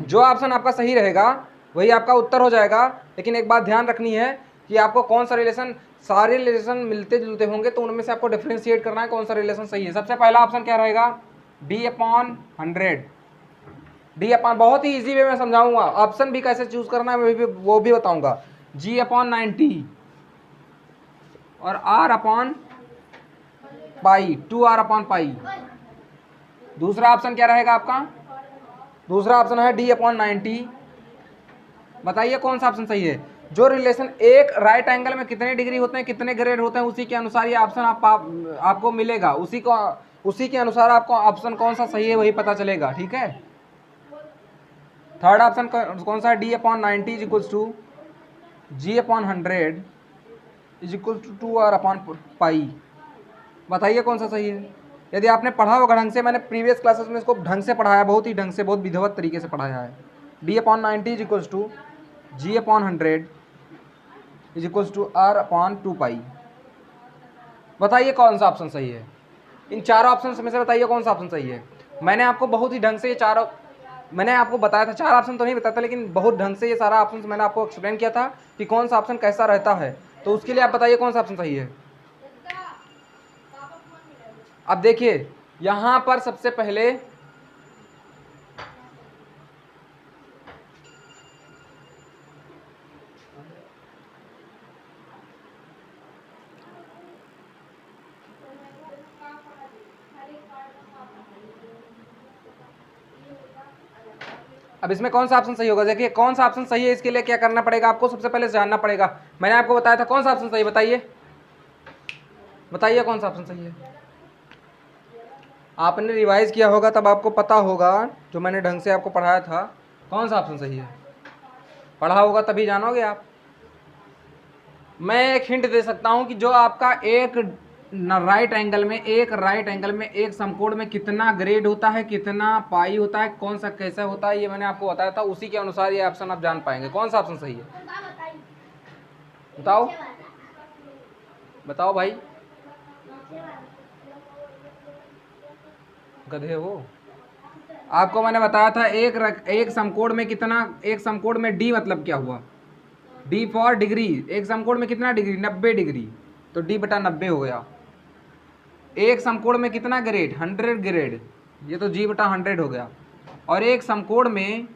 जो ऑप्शन आपका सही रहेगा वही आपका उत्तर हो जाएगा। लेकिन एक बात ध्यान रखनी है कि आपको कौन सा रिलेशन, सारे रिलेशन मिलते जुलते होंगे तो उनमें से आपको डिफरेंशिएट करना है कौन सा रिलेशन सही है। सबसे पहला ऑप्शन क्या रहेगा, D/100, D/, बहुत ही इजी वे में समझाऊंगा, ऑप्शन भी कैसे चूज करना है वो भी बताऊंगा। G/90 और R/π, 2R/π। दूसरा ऑप्शन क्या रहेगा आपका, दूसरा ऑप्शन है D/90। बताइए कौन सा ऑप्शन सही है। जो रिलेशन एक राइट एंगल में कितने डिग्री होते हैं, कितने ग्रेड होते हैं, उसी के अनुसार ये ऑप्शन आपको मिलेगा, उसी के अनुसार आपको ऑप्शन कौन सा सही है वही पता चलेगा, ठीक है। थर्ड ऑप्शन कौन सा है, D/90 is equals to G/100 is equal to 2R/π। बताइए कौन सा सही है। यदि आपने पढ़ा होगा ढंग से, मैंने प्रीवियस क्लासेस में इसको ढंग से पढ़ाया, बहुत ही ढंग से, बहुत विधिवत तरीके से पढ़ाया है। D/90 is equals to G/100 is equals to R/2π। बताइए कौन सा ऑप्शन सही है। इन चारों ऑप्शन में से बताइए कौन सा ऑप्शन सही है। मैंने आपको बहुत ही ढंग से ये चारों, मैंने आपको बताया था, 4 ऑप्शन तो नहीं बताया था, लेकिन बहुत ढंग से ये सारा ऑप्शन मैंने आपको एक्सप्लेन किया था कि कौन सा ऑप्शन कैसा रहता है। तो उसके लिए आप बताइए कौन सा ऑप्शन सही है। अब देखिए यहां पर सबसे पहले अब इसमें कौन सा ऑप्शन सही होगा। देखिए कौन सा ऑप्शन सही है, इसके लिए क्या करना पड़ेगा आपको, सबसे पहले जानना पड़ेगा। मैंने आपको बताया था कौन सा ऑप्शन सही, बताइए बताइए कौन सा ऑप्शन सही है। आपने रिवाइज किया होगा तब आपको पता होगा, जो मैंने ढंग से आपको पढ़ाया था, कौन सा ऑप्शन सही है। पढ़ा होगा तभी जानोगे आप। मैं एक हिंट दे सकता हूं कि जो आपका एक राइट एंगल में एक समकोण में कितना ग्रेड होता है, कितना पाई होता है, कौन सा कैसा होता है, ये मैंने आपको बताया था। उसी के अनुसार ये ऑप्शन आप जान पाएंगे कौन सा ऑप्शन सही है। बताओ बताओ भाई, गधे हो। आपको मैंने बताया था एक समकोण में कितना, एक समकोण में डी मतलब क्या हुआ, डी फॉर डिग्री। एक समकोण में कितना डिग्री, 90 डिग्री, तो डी बटा 90 हो गया। एक समकोण में कितना ग्रेड, 100 ग्रेड, ये तो जी बटा 100 हो गया। और एक समकोण में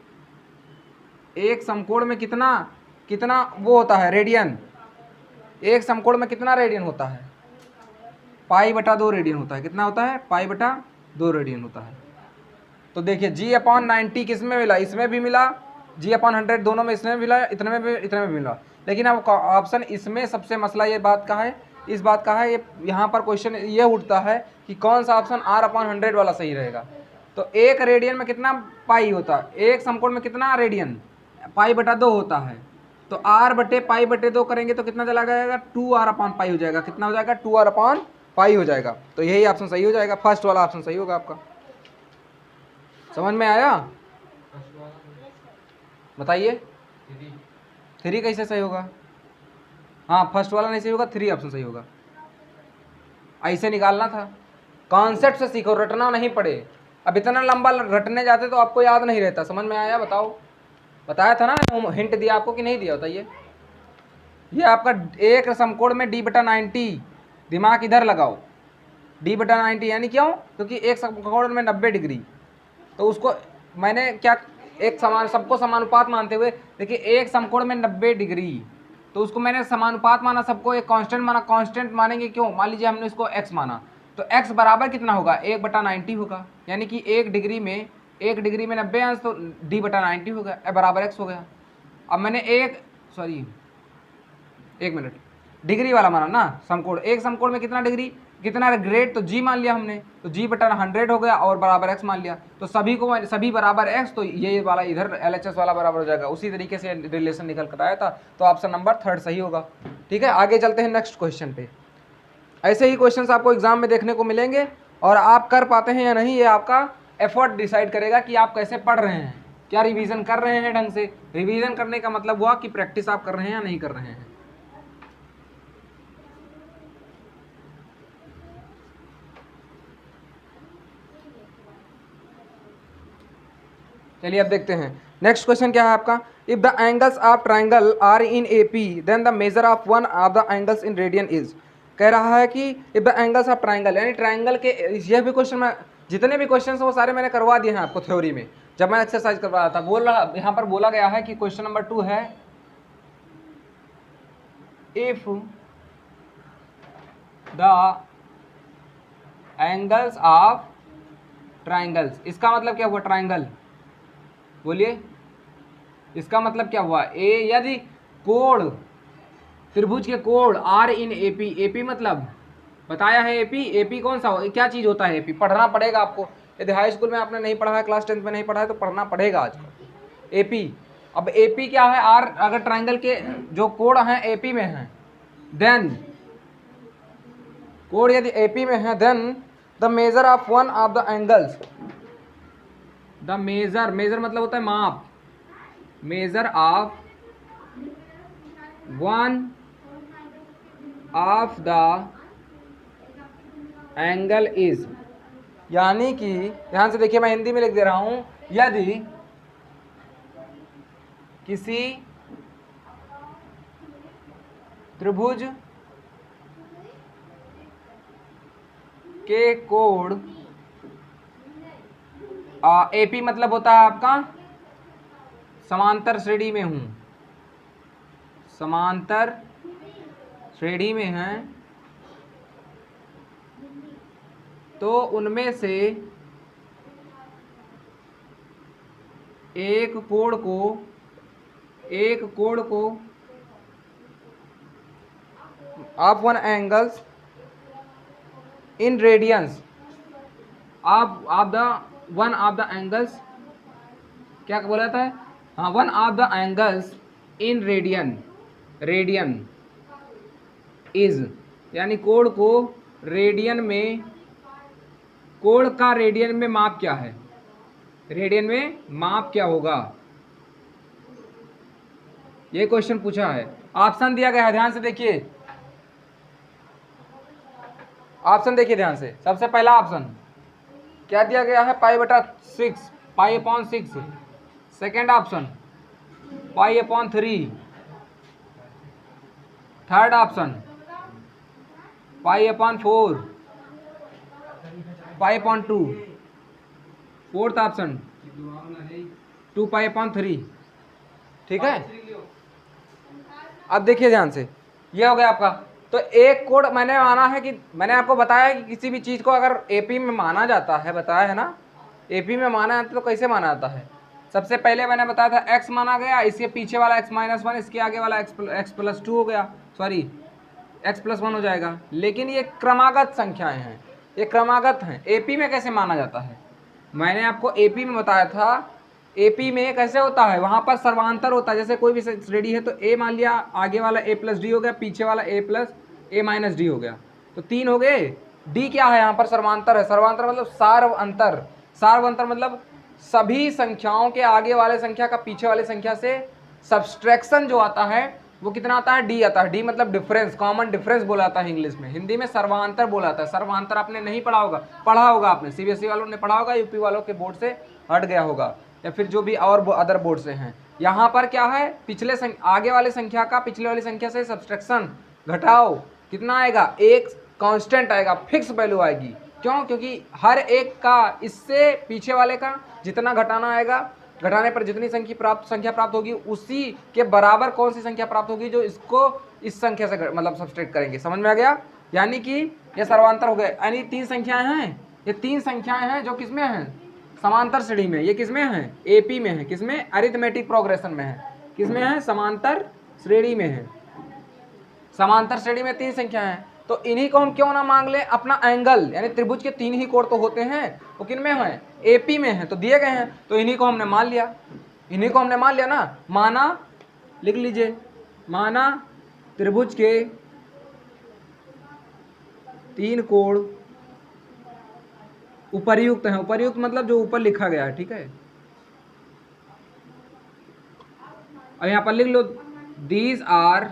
कितना कितना वो होता है रेडियन, एक समकोण में कितना रेडियन होता है, पाई बटा 2 रेडियन होता है। कितना होता है, पाई बटा 2 रेडियन होता है। तो देखिए जी अपॉन 90 किस में मिला, इसमें भी मिला, जी अपॉन 100 दोनों में, इसमें मिला, इतने में भी मिला। लेकिन अब ऑप्शन इसमें सबसे मसला ये बात का है, इस बात का है, ये यहाँ पर क्वेश्चन ये उठता है कि कौन सा ऑप्शन R अपॉन 100 वाला सही रहेगा। तो एक रेडियन में कितना पाई होता है, एक समकोण में कितना रेडियन, पाई बटा 2 होता है। तो R बटे पाई बटे 2 करेंगे तो कितना चला जाएगा, 2R अपॉन पाई हो जाएगा। कितना हो जाएगा, 2R अपॉन पाई हो जाएगा। तो यही ऑप्शन सही हो जाएगा, फर्स्ट वाला ऑप्शन सही होगा आपका। समझ में आया, बताइए 3 कैसे सही होगा, हाँ फर्स्ट वाला नहीं सही होगा, 3 ऑप्शन सही होगा। ऐसे निकालना था, कॉन्सेप्ट से सीखो, रटना नहीं पड़े। अब इतना लंबा रटने जाते तो आपको याद नहीं रहता। समझ में आया, बताओ, बताया था ना, हिंट दिया आपको कि नहीं दिया, बताइए। ये आपका एक समकोण में डी बटा 90, दिमाग इधर लगाओ, डी बटा 90 यानी क्यों, क्योंकि एक समकोण में 90 डिग्री, तो उसको मैंने क्या, एक समान, सबको समानुपात मानते हुए, देखिए एक समकोण में 90 डिग्री, तो उसको मैंने समानुपात माना, सबको एक कांस्टेंट माना। कांस्टेंट मानेंगे क्यों, मान लीजिए हमने इसको x माना, तो x बराबर कितना होगा, 1 बटा 90 होगा। यानी कि एक डिग्री में 90 अंश, तो d बटा 90 हो गया, बराबर x हो गया। अब मैंने एक मिनट, डिग्री वाला माना ना समकोण, एक समकोण में कितना डिग्री, कितना ग्रेड, तो जी मान लिया हमने, तो जी बटा 100 हो गया और बराबर x मान लिया। तो सभी बराबर x, तो ये वाला इधर LHS वाला बराबर हो जाएगा। उसी तरीके से रिलेशन निकल कर आया था, तो ऑप्शन नंबर 3 सही होगा। ठीक है, आगे चलते हैं नेक्स्ट क्वेश्चन पे। ऐसे ही क्वेश्चन आपको एग्जाम में देखने को मिलेंगे, और आप कर पाते हैं या नहीं, ये आपका एफर्ट डिसाइड करेगा कि आप कैसे पढ़ रहे हैं, क्या रिविजन कर रहे हैं ढंग से। रिविजन करने का मतलब हुआ कि प्रैक्टिस आप कर रहे हैं या नहीं कर रहे हैं। चलिए अब देखते हैं नेक्स्ट क्वेश्चन क्या है आपका। If the angles of triangle are in AP then the measure of one of the angles in radian is. कह रहा है कि if the angles of triangle, यानी ट्राइंगल के, यह भी क्वेश्चन में, जितने भी क्वेश्चन हैं वो सारे मैंने करवा दिए हैं आपको थ्योरी में, जब मैं एक्सरसाइज करवा रहा था। यहाँ पर बोला गया है कि क्वेश्चन नंबर 2 है, if the angles of triangles, इसका मतलब क्या हुआ, ट्राइंगल बोलिए, इसका मतलब क्या हुआ, यदि कोण, त्रिभुज के कोण आर इन AP, AP मतलब बताया है, AP कौन सा, क्या चीज होता है AP, पढ़ना पड़ेगा आपको। यदि हाई स्कूल में आपने नहीं पढ़ा है, क्लास 10 में नहीं पढ़ा है, तो पढ़ना पड़ेगा आज AP। अब AP क्या है, आर, अगर ट्राइंगल के जो कोण हैं AP में हैं, देन कोण यदि AP में है, then the measure of one of the angles, the measure मतलब होता है माप, measure of one of the angle is, यानी कि ध्यान से देखिए, मैं हिंदी में लिख दे रहा हूं, यदि किसी त्रिभुज के कोण, AP मतलब होता है आपका समांतर श्रेणी में हूं, समांतर श्रेणी में हैं, तो उनमें से एक कोण को of one angles in radiance, of the one of the angles, क्या बोला जाता है, हाँ, one of the angles in radian is, यानी कोण को रेडियन में, कोण का रेडियन में माप क्या है, रेडियन में माप क्या होगा, ये क्वेश्चन पूछा है, ऑप्शन दिया गया है, ध्यान से देखिए, ऑप्शन देखिए ध्यान से। सबसे पहला ऑप्शन क्या दिया गया है, पाई बटा 6, pi upon 6। Second option pi upon 3। Third option pi upon 4, pi upon 2। Fourth option 2 pi upon 3। ठीक है, अब देखिए ध्यान से, ये हो गया आपका। तो एक कोड मैंने माना है कि मैंने आपको बताया कि किसी भी चीज़ को अगर एपी में माना जाता है, बताया है ना, एपी में माना जाता है तो कैसे माना जाता है। सबसे पहले मैंने बताया था x माना गया, इसके पीछे वाला x-1, इसके आगे वाला x+2 हो गया, सॉरी x+1 हो जाएगा। लेकिन ये क्रमागत संख्याएं हैं, ये क्रमागत हैं। एपी में कैसे माना जाता है, मैंने आपको एपी में बताया था। एपी में कैसे होता है, वहाँ पर सर्वांतर होता है। जैसे कोई भी श्रेणी है तो ए मान लिया, आगे वाला a+d हो गया, पीछे वाला a+a-d हो गया, तो 3 हो गए। डी क्या है, यहाँ पर सर्वांतर है। सर्वांतर मतलब सार्व अंतर, सार्व अंतर मतलब सभी संख्याओं के आगे वाले संख्या का पीछे वाले संख्या से सब्सट्रैक्शन जो आता है वो कितना आता है, डी आता है। डी मतलब डिफरेंस, कॉमन डिफरेंस बोला जाता है इंग्लिश में। हिंदी में सर्वांतर बोला जाता है। सर्वांतर आपने नहीं पढ़ा होगा, पढ़ा होगा आपने, सीबीएसई वालों ने पढ़ा होगा, यूपी वालों के बोर्ड से हट गया होगा, या फिर जो भी और अदर बोर्ड से हैं। यहाँ पर क्या है, पिछले आगे वाले संख्या का पिछले वाली संख्या से सब्सट्रैक्शन, घटाओ, कितना आएगा, एक कांस्टेंट आएगा, फिक्स वैल्यू आएगी। क्यों, क्योंकि हर एक का इससे पीछे वाले का जितना घटाना आएगा, घटाने पर जितनी संख्या प्राप्त होगी उसी के बराबर कौन सी संख्या प्राप्त होगी जो इसको इस संख्या से मतलब सब्सट्रैक्ट करेंगे। समझ में आ गया, यानी कि ये सर्वांतर हो गए। यानी 3 संख्याएं हैं, ये 3 संख्याएं हैं जो किसमें हैं, समांतर श्रेणी में। ये किसमें है, एपी में है, किसमें, अरिथमेटिक प्रोग्रेशन में है, किसमें है, समांतर श्रेणी में है। समांतर श्रेणी में 3 संख्याएं हैं, तो इन्हीं को हम क्यों ना मांग ले अपना एंगल, यानी त्रिभुज के 3 ही कोण तो होते हैं, वो किन में है, एपी में है, तो दिए गए हैं, तो इन्हीं को हमने मान लिया, इन्हीं को हमने मान लिया ना। माना, लिख लीजिए, माना त्रिभुज के 3 कोण उपर्युक्त हैं। उपर्युक्त मतलब जो ऊपर लिखा गया है, ठीक है। अब यहाँ पर लिख लो, these are,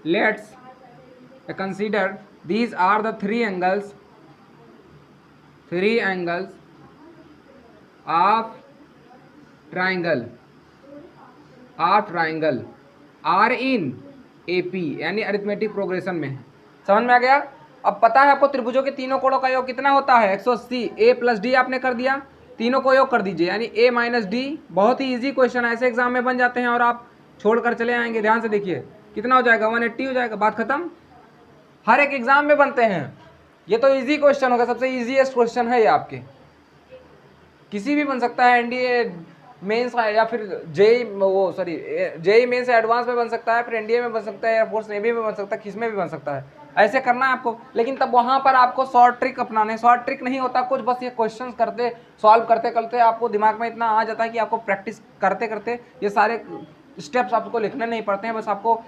let's consider, these are the 3 angles of triangle are in AP, यानी अरिथमेटिक प्रोग्रेशन में है। समझ में आ गया। अब पता है आपको त्रिभुजों के तीनों कोणों का योग कितना होता है, 180। a+d आपने कर दिया, तीनों को योग कर दीजिए, यानी a-d। बहुत ही इजी क्वेश्चन है, ऐसे एग्जाम में बन जाते हैं और आप छोड़कर चले आएंगे। ध्यान से देखिए, कितना हो जाएगा, 180 हो जाएगा, बात खत्म। हर एक एग्जाम में बनते हैं, ये तो इजी क्वेश्चन होगा, सबसे इजीएस्ट क्वेश्चन है ये आपके। किसी भी बन सकता है, एनडीए मेंस या फिर जेई मेंस से एडवांस में बन सकता है, फिर एनडीए में बन सकता है, एयरफोर्स नेवी में बन सकता है, किस में भी बन सकता है। ऐसे करना है आपको, लेकिन तब वहाँ पर आपको शॉर्ट ट्रिक अपनाने। शॉर्ट ट्रिक नहीं होता कुछ, बस ये क्वेश्चन करते, सॉल्व करते करते आपको दिमाग में इतना आ जाता है कि आपको प्रैक्टिस करते करते ये सारे स्टेप्स आपको लिखने नहीं पड़ते हैं, बस आपको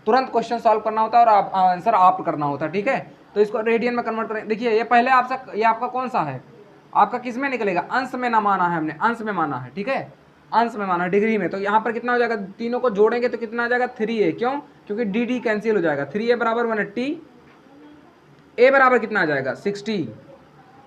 तुरंत क्वेश्चन सॉल्व करना होता है और आंसर आप करना होता है, ठीक है। तो इसको रेडियन में कन्वर्ट करें। देखिए ये पहले आपसे, ये आपका कौन सा है, आपका किस में निकलेगा, अंश में ना माना है हमने, अंश में माना है, ठीक है, अंश में माना डिग्री में। तो यहाँ पर कितना हो जाएगा, तीनों को जोड़ेंगे तो कितना आ जाएगा, 3a। क्यों, क्योंकि डी कैंसिल हो जाएगा। 3a बराबर 180, a बराबर कितना आ जाएगा, 60,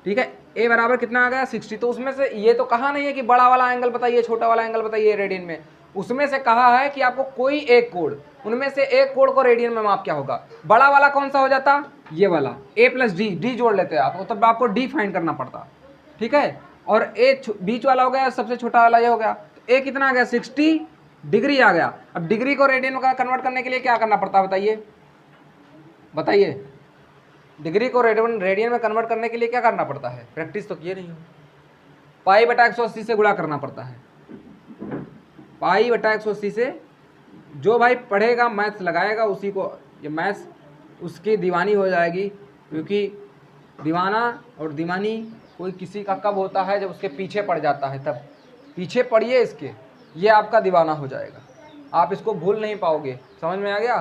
ठीक है। a बराबर कितना आ गया, 60। तो उसमें से ये तो कहा नहीं है कि बड़ा वाला एंगल बताइए, छोटा वाला एंगल बताइए रेडियन में, उसमें से कहा है कि आपको कोई एक कोण, उनमें से एक कोण को रेडियन में माप क्या होगा। बड़ा वाला कौन सा हो जाता, ये वाला, a+d, डी जोड़ लेते हैं आप, तब आपको डी फाइंड करना पड़ता, ठीक है। और ए बीच वाला हो गया, सबसे छोटा वाला ये हो गया, तो ए कितना आ गया, 60 डिग्री आ गया। अब डिग्री को रेडियन में कन्वर्ट करने के लिए क्या करना पड़ता है, बताइए बताइए, डिग्री को रेडियन में कन्वर्ट करने के लिए क्या करना पड़ता है, प्रैक्टिस तो किए नहीं हो। पाई बटा 180 से गुणा करना पड़ता है, पाई बटा 180 से। जो भाई पढ़ेगा मैथ्स लगाएगा उसी को ये मैथ्स उसकी दीवानी हो जाएगी, क्योंकि दीवाना और दीवानी कोई किसी का कब होता है, जब उसके पीछे पड़ जाता है, तब पीछे पड़िए इसके, ये आपका दीवाना हो जाएगा, आप इसको भूल नहीं पाओगे। समझ में आ गया।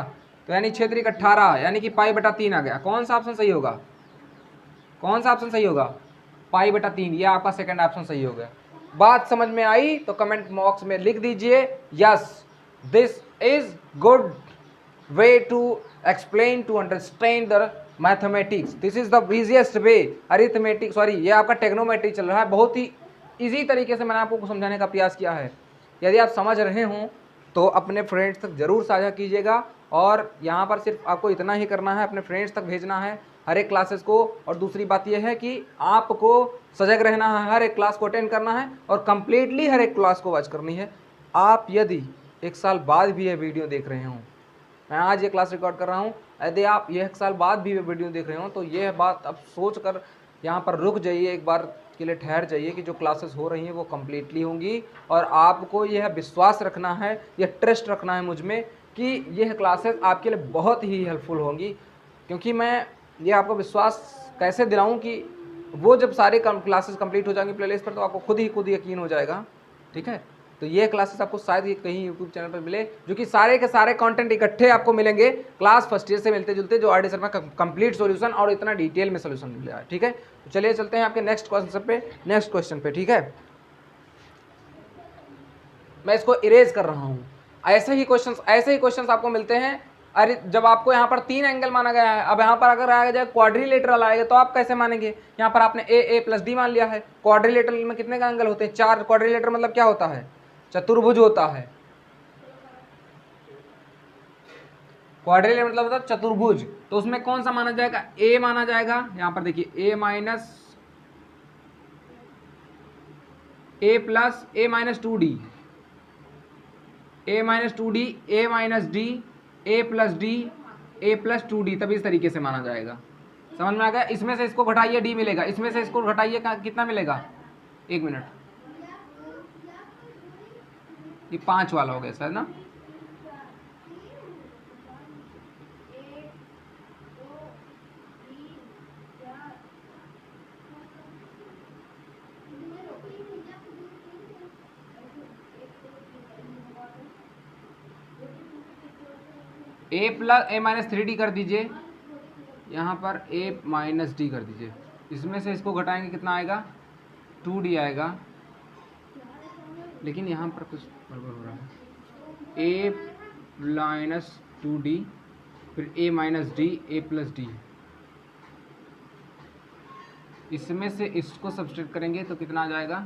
तो यानी क्षेत्रिक 18, यानी कि पाई बटा 3 आ गया। कौन सा ऑप्शन सही होगा, कौन सा ऑप्शन सही होगा, पाई बटा 3, ये आपका सेकंड ऑप्शन सही हो गया। बात समझ में आई तो कमेंट बॉक्स में लिख दीजिए yes. This is good way to explain to understand the mathematics. This is the easiest way. Arithmetic sorry ये आपका टेक्नोमेट्री चल रहा है, बहुत ही इजी तरीके से मैंने आपको समझाने का प्रयास किया है। यदि आप समझ रहे हों तो अपने फ्रेंड्स तक ज़रूर साझा कीजिएगा, और यहाँ पर सिर्फ आपको इतना ही करना है, अपने फ्रेंड्स तक भेजना है हर एक क्लासेस को। और दूसरी बात यह है कि आपको सजग रहना है, हर एक क्लास को अटेंड करना है और कंप्लीटली हर एक क्लास को वॉच करनी है। आप यदि एक साल बाद भी ये वीडियो देख रहे हों, मैं आज ये क्लास रिकॉर्ड कर रहा हूँ, यदि आप ये एक साल बाद भी ये वीडियो देख रहे हो तो ये बात अब सोच कर यहाँ पर रुक जाइए, एक बार के लिए ठहर जाइए कि जो क्लासेस हो रही हैं वो कम्प्लीटली होंगी। और आपको यह विश्वास रखना है, यह ट्रस्ट रखना है मुझ में कि यह क्लासेस आपके लिए बहुत ही हेल्पफुल होंगी। क्योंकि मैं ये आपको विश्वास कैसे दिलाऊं कि वो जब सारे क्लासेस कंप्लीट हो जाएंगे प्लेलिस्ट पर तो आपको खुद यकीन हो जाएगा। ठीक है, तो ये क्लासेस आपको शायद ये कहीं यूट्यूब चैनल पर मिले, जो कि सारे के सारे कंटेंट इकट्ठे आपको मिलेंगे क्लास फर्स्ट ईयर से मिलते जुलते, जो आर डी सर में कंप्लीट सॉल्यूशन और इतना डिटेल में सॉल्यूशन मिल रहा है। ठीक है, तो चलिए चलते हैं आपके नेक्स्ट क्वेश्चन पे। ठीक है, मैं इसको इरेज कर रहा हूँ। ऐसे ही क्वेश्चंस आपको मिलते हैं। अरे जब आपको यहाँ पर 3 एंगल माना गया है, अब यहाँ पर अगर आ जाए क्वाड्रिलेटरल आएगा तो आप कैसे मानेंगे? यहाँ पर आपने ए प्लस डी मान लिया है। क्वाड्रिलेटरल में कितने का एंगल होते हैं? 4। क्वाड्रिलेटर मतलब क्या होता है? चतुर्भुज होता है। क्वाड्रिलेटरल मतलब होता है चतुर्भुज। तो उसमें कौन सा माना जाएगा? ए माना जाएगा। यहाँ पर देखिए ए माइनस 2d, ए माइनस 2d, ए माइनस डी, ए प्लस डी, ए प्लस 2d, तभी इस तरीके से माना जाएगा। समझ में आ गया? इसमें से इसको घटाइए डी मिलेगा, इसमें से इसको घटाइए कितना मिलेगा? 1 मिनट, ये 5 वाला हो गया शायद ना। ए प्लस ए माइनस 3d कर दीजिए, यहाँ पर ए माइनस डी कर दीजिए। इसमें से इसको घटाएंगे कितना आएगा? 2d आएगा। लेकिन यहाँ पर कुछ गड़बड़ हो रहा है। ए माइनस 2d, फिर ए माइनस डी, ए प्लस डी। इसमें से इसको सब्सट्रैक्ट करेंगे तो कितना आ जाएगा?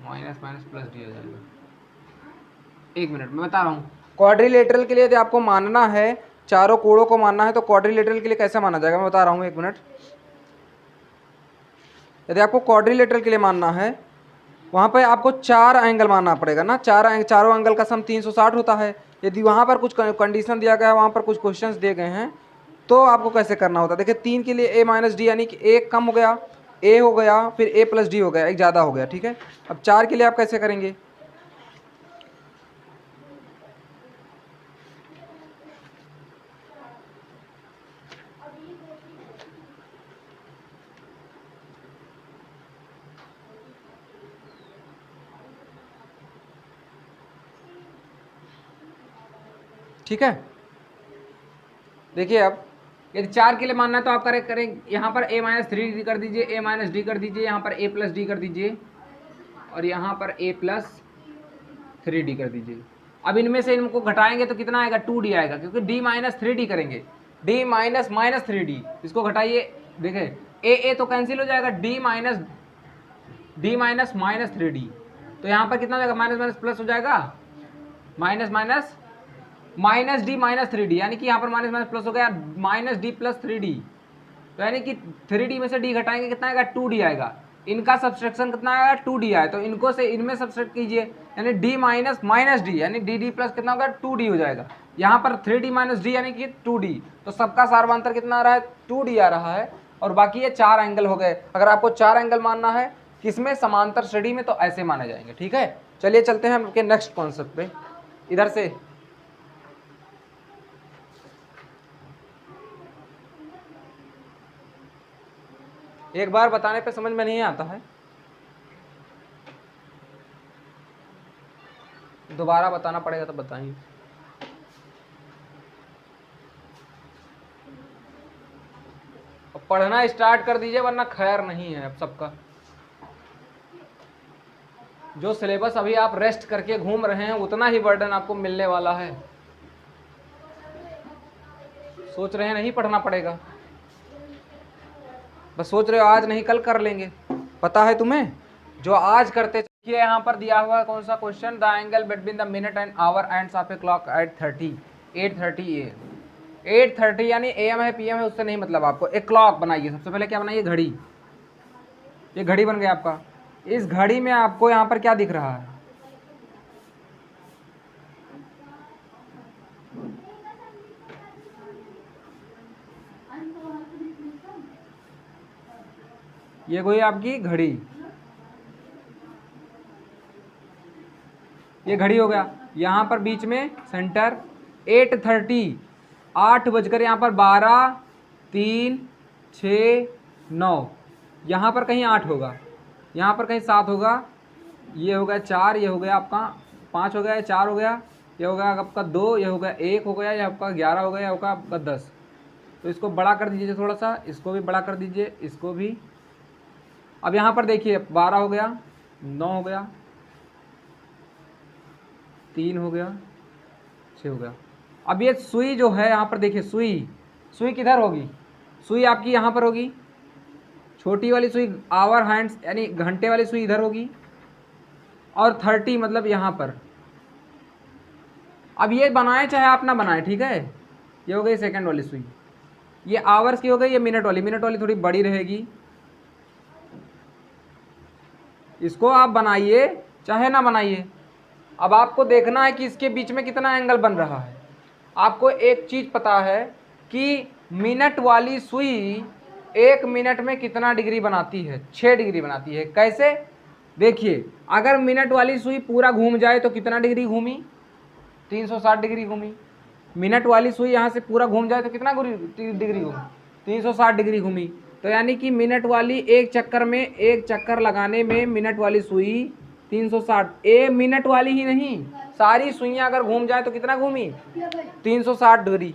माइनस माइनस प्लस डी आ जाएगा। 1 मिनट मैं बता रहा हूँ। क्वाड्रिलेटरल के लिए यदि आपको मानना है, चारों कोणों को मानना है, तो क्वाड्रिलेटरल के लिए कैसे माना जाएगा मैं बता रहा हूँ। 1 मिनट। यदि आपको क्वाड्रिलेटरल के लिए मानना है, वहाँ पे आपको 4 एंगल मानना पड़ेगा ना। चारों एंगल का सम 360 होता है। यदि वहाँ पर कुछ कंडीशन दिया गया है, वहाँ पर कुछ क्वेश्चंस दिए गए हैं, तो आपको कैसे करना होता है? देखिए 3 के लिए ए माइनस डी, यानी कि एक कम हो गया, ए हो गया, फिर ए प्लस डी हो गया, एक ज़्यादा हो गया। ठीक है, अब 4 के लिए आप कैसे करेंगे? ठीक है, देखिए अब यदि 4 के लिए मानना है तो आप करें यहाँ पर ए माइनस 3d कर दीजिए, ए माइनस डी कर दीजिए, यहाँ पर ए प्लस डी कर दीजिए, और यहाँ पर ए प्लस 3d कर दीजिए। अब इनमें से इनको घटाएंगे तो कितना आएगा? 2d आएगा, क्योंकि d माइनस 3d करेंगे। d माइनस माइनस 3d, इसको घटाइए, देखिए ए तो कैंसिल हो जाएगा, d माइनस माइनस 3d। तो यहाँ पर कितना हो जाएगा? माइनस माइनस प्लस हो जाएगा, minus minus minus D minus 3d, यानी कि यहाँ पर माइनस माइनस प्लस हो गया, माइनस डी प्लस 3d। तो यानी कि 3d में से d घटाएंगे कितना आएगा? 2d आएगा। इनका सब्सट्रैक्शन कितना आएगा? 2d आया, तो इनको से इनमें सब्सट्रैक्ट कीजिए, यानी d माइनस माइनस डी, यानी dd प्लस कितना होगा? 2d हो जाएगा। यहाँ पर 3d माइनस डी यानी कि 2d, तो सबका सार्वंतर कितना आ रहा है? 2d आ रहा है। और बाकी ये 4 एंगल हो गए। अगर आपको 4 एंगल मानना है किसमें? समांतर श्रेणी में, तो ऐसे माने जाएंगे। ठीक है, चलिए चलते हैं आपके नेक्स्ट कॉन्सेप्ट पे। इधर से एक बार बताने पे समझ में नहीं आता है, दोबारा बताना पड़ेगा तो बताइए। पढ़ना स्टार्ट कर दीजिए, वरना खैर नहीं है अब सबका। जो सिलेबस अभी आप रेस्ट करके घूम रहे हैं उतना ही बर्डन आपको मिलने वाला है। सोच रहे हैं नहीं पढ़ना पड़ेगा, बस सोच रहे हो आज नहीं कल कर लेंगे। पता है तुम्हें जो आज करते ये यहाँ पर दिया हुआ है कौन सा question, the angle between the minute and hour ends of a clock at 8:30 AM। 8:30 यानी AM है PM है उससे नहीं मतलब आपको। एक क्लॉक बनाइए, सबसे पहले क्या बनाइए, घड़ी। ये घड़ी बन गया आपका। इस घड़ी में आपको यहाँ पर क्या दिख रहा है, ये कोई आपकी घड़ी, ये घड़ी हो गया। यहाँ पर बीच में सेंटर 8:30, 8 बजकर यहाँ पर 12, 3, 6, 9, यहाँ पर कहीं 8 होगा, यहाँ पर कहीं 7 होगा, ये हो गया 4, ये हो गया आपका 5 हो गया, 4 हो गया, ये हो गया आपका 2, ये हो गया 1 हो गया, ये आपका 11 हो गया, होगा आपका 10। तो इसको बड़ा कर दीजिए थोड़ा सा, इसको भी बड़ा कर दीजिए, इसको भी। अब यहाँ पर देखिए 12 हो गया, 9 हो गया, 3 हो गया, 6 हो गया। अब ये सुई जो है यहाँ पर देखिए, सुई किधर होगी, सुई आपकी यहाँ पर होगी, छोटी वाली सुई आवर हैंड्स यानी घंटे वाली सुई इधर होगी, और 30 मतलब यहाँ पर। अब ये बनाए चाहे आप ना बनाए, ठीक है, ये हो गई सेकंड वाली सुई, ये आवर्स की हो गई, ये मिनट वाली थोड़ी बड़ी रहेगी। इसको आप बनाइए चाहे ना बनाइए, अब आपको देखना है कि इसके बीच में कितना एंगल बन रहा है। आपको एक चीज़ पता है कि मिनट वाली सुई 1 मिनट में कितना डिग्री बनाती है, 6 डिग्री बनाती है। कैसे, देखिए अगर मिनट वाली सुई पूरा घूम जाए तो कितना डिग्री घूमी, 360 डिग्री घूमी। मिनट वाली सुई यहाँ से पूरा घूम जाए तो कितना डिग्री घूमी, 360 डिग्री घूमी। तो यानी कि मिनट वाली एक चक्कर लगाने में मिनट वाली सुई 360, मिनट वाली ही नहीं सारी सुइयाँ अगर घूम जाए तो कितना घूमी, 360 डिग्री।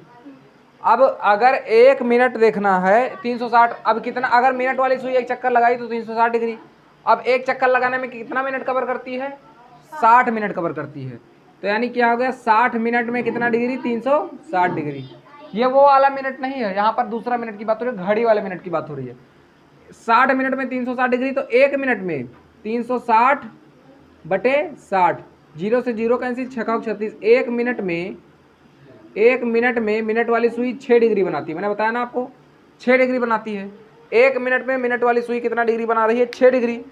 अब अगर 1 मिनट देखना है 360, अब कितना, अगर मिनट वाली सुई एक चक्कर लगाई तो 360 डिग्री। अब एक चक्कर लगाने में कितना मिनट कवर करती है, 60 मिनट कवर करती है। तो यानी क्या हो गया, 60 मिनट में कितना डिग्री, 360 डिग्री। ये वो वाला मिनट नहीं है, यहाँ पर दूसरा मिनट की बात हो रही है, घड़ी वाले मिनट की बात हो रही है। 60 मिनट में 360 डिग्री, तो 1 मिनट में 360/60, 0 से 0 कैंसिल, 6 36। 1 मिनट में मिनट वाली सुई 6 डिग्री बनाती है, मैंने बताया ना आपको, 6 डिग्री बनाती है। 1 मिनट में मिनट वाली सुई कितना डिग्री बना रही है, 6 डिग्री।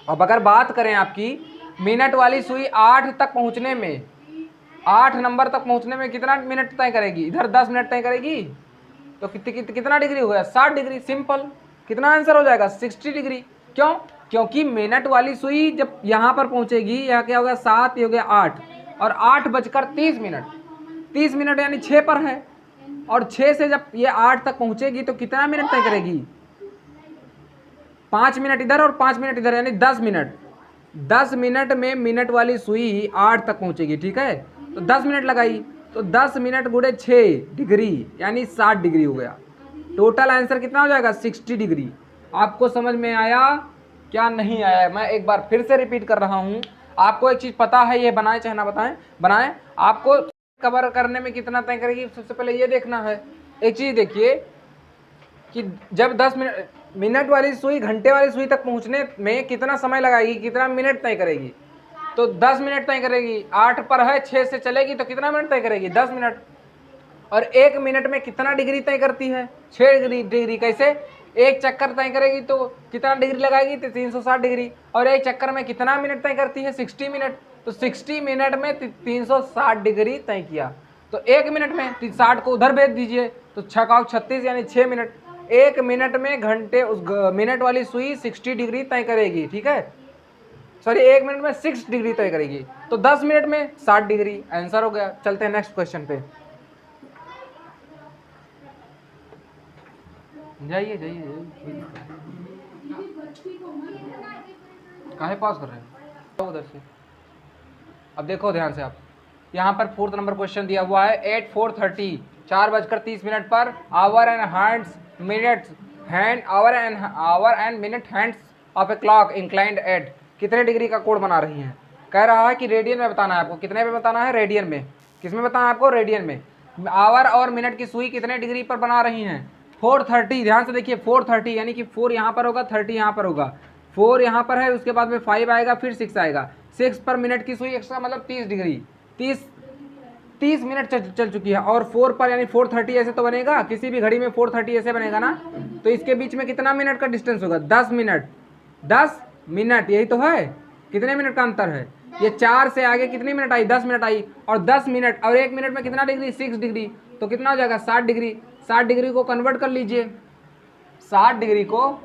अब अगर बात करें आपकी मिनट वाली सुई 8 तक पहुंचने में, 8 नंबर तक पहुंचने में कितना मिनट तय करेगी, इधर 10 मिनट तय करेगी, तो कितना डिग्री हो गया, 60 डिग्री। सिंपल, कितना आंसर हो जाएगा, 60 डिग्री। क्यों, क्योंकि मिनट वाली सुई जब यहाँ पर पहुंचेगी, यह क्या हो गया 7, ये हो गया 8, और 8:30, 30 मिनट यानी 6 पर है, और 6 से जब ये 8 तक पहुंचेगी तो कितना मिनट तय करेगी, 5 मिनट इधर और 5 मिनट इधर, यानी 10 मिनट। 10 मिनट में मिनट वाली सुई 8 तक पहुंचेगी, ठीक है, तो 10 मिनट लगाई, तो 10 मिनट गुणे 6 डिग्री यानी 60 डिग्री हो गया। टोटल आंसर कितना हो जाएगा, 60 डिग्री। आपको समझ में आया क्या नहीं आया, मैं एक बार फिर से रिपीट कर रहा हूँ। आपको एक चीज़ पता है, ये बनाए चाहे ना बनाएं, आपको कवर करने में कितना तय करेगी, सबसे पहले ये देखना है। एक चीज़ देखिए कि जब 10 मिनट वाली सुई घंटे वाली सुई तक पहुंचने में कितना समय लगाएगी, कितना मिनट तय करेगी, तो 10 मिनट तय करेगी। 8 पर है, 6 से चलेगी तो कितना मिनट तय करेगी, 10 मिनट। और 1 मिनट में कितना डिग्री तय करती है, 6 डिग्री। कैसे, एक चक्कर तय करेगी तो कितना डिग्री लगाएगी, तो 360 डिग्री। और एक चक्कर में कितना मिनट तय करती है, 60 मिनट। तो 60 मिनट में 360 डिग्री तय किया। तो 1 मिनट में 60 को उधर भेज दीजिए, तो 6 36 यानी 6 मिनट। 1 मिनट में घंटे उस मिनट वाली सुई 60 डिग्री तय करेगी, ठीक है, सॉरी 1 मिनट में 6 डिग्री तय करेगी, तो 10 मिनट में 60 डिग्री। आंसर हो गया। चलते हैं नेक्स्ट क्वेश्चन पे। जाइए काहे पास कर रहे हैं उधर से। अब देखो ध्यान से आप, यहाँ पर 4th नंबर क्वेश्चन दिया हुआ है, 4:30, 4:30 per hour and hands minutes hand our and minute hands of a clock inclined at. कितने डिग्री का कोण बना रही हैं। कह रहा है कि रेडियन में बताना है आपको। कितने में बताना है? रेडियन में। किस में बताना है आपको? रेडियन में। आवर और मिनट की सुई कितने डिग्री पर बना रही हैं? 430। ध्यान से देखिए 430, यानी कि 4 यहाँ पर होगा, 30 यहाँ पर होगा। 4 यहाँ पर है, उसके बाद में 5 आएगा, फिर 6 आएगा। 6 पर मिनट की सुई, एक्स्ट्रा मतलब 30 डिग्री। 30 मिनट चल चुकी है। और 4 पर यानी 430 ऐसे तो बनेगा, किसी भी घड़ी में 430 ऐसे बनेगा ना। तो इसके बीच में कितना मिनट का डिस्टेंस होगा? 10 मिनट। 10 मिनट, यही तो है। कितने मिनट का अंतर है? ये 4 से आगे कितनी मिनट आई? 10 minute I. और 10 मिनट और 1 मिनट में कितना डिग्री? 6 डिग्री। तो कितना हो जाएगा? 60 डिग्री। 60 डिग्री को कन्वर्ट कर लीजिए। 60 डिग्री को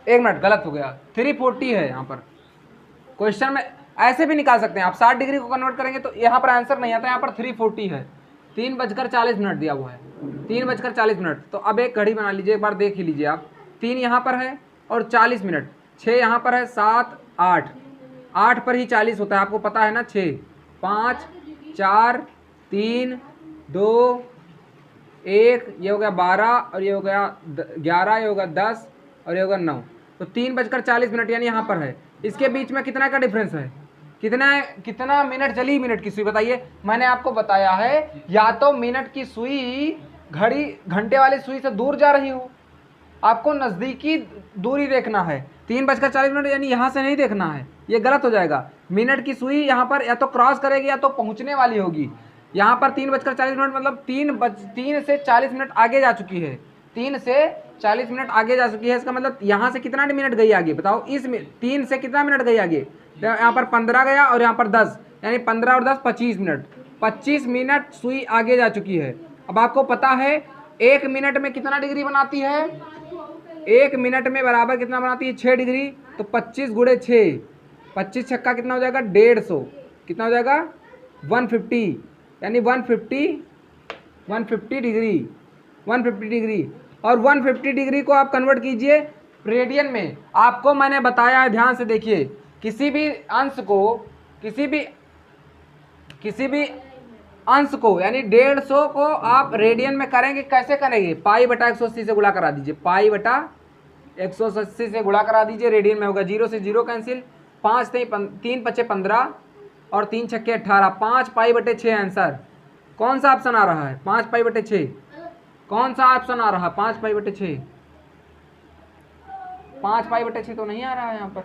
1 मिनट गलत हो गया, 340 है यहाँ पर। क्वेश्चन में ऐसे भी निकाल सकते हैं आप। 60 डिग्री को कन्वर्ट करेंगे तो यहाँ पर आंसर नहीं आता, यहाँ पर 340 है। 3:40 दिया हुआ है, 3:40। तो अब एक घड़ी बना लीजिए, एक बार देख ही लीजिए आप। 3 यहाँ पर है और 40 मिनट। 6 यहाँ पर है, 7 8, 8 पर ही 40 होता है, आपको पता है ना। 6 5 4 3 2 1, ये हो गया 12 और ये हो गया 11, ये होगा 10 और ये होगा 9। तो 3:40 यानी यहाँ पर है। इसके बीच में कितना का डिफरेंस है? कितना मिनट चली मिनट की सुई? बताइए। मैंने आपको बताया है या तो मिनट की सुई घंटे वाली सुई से दूर जा रही हो, आपको नज़दीकी दूरी देखना है। 3:40 यानी यहाँ से नहीं देखना है, ये गलत हो जाएगा। मिनट की सुई यहाँ पर या तो क्रॉस करेगी या तो पहुँचने वाली होगी। यहाँ पर 3:40 मतलब 3 से 40 मिनट आगे जा चुकी है। 3 से 40 मिनट आगे जा चुकी है। इसका मतलब यहाँ से कितना मिनट गई आगे? बताओ। इस 3 से कितना मिनट गई आगे? तो यहाँ पर 15 गया और यहाँ पर 10, यानी 15 और 10 25 मिनट। 25 मिनट सुई आगे जा चुकी है। अब आपको पता है 1 मिनट में कितना डिग्री बनाती है? 1 मिनट में बराबर कितना बनाती है? 6 डिग्री। तो 25 × 6, 25 छक्का कितना हो जाएगा? 150। कितना हो जाएगा? 150, यानी 150 डिग्री। 150 डिग्री। और 150 डिग्री को आप कन्वर्ट कीजिए रेडियन में। आपको मैंने बताया है, ध्यान से देखिए। किसी भी अंश को यानी 150 को आप रेडियन में करेंगे। कैसे करेंगे? π/180 से गुणा करा दीजिए। π/180 से गुणा करा दीजिए, रेडियन में होगा। 0 से 0 कैंसिल, 5 3 5 15 और 3 6 18, 5 π/6 आंसर। कौन सा ऑप्शन आ रहा है? 5 π/6। कौन सा ऑप्शन आ रहा है? 5 π/6। 5 π/6 तो नहीं आ रहा है यहाँ पर।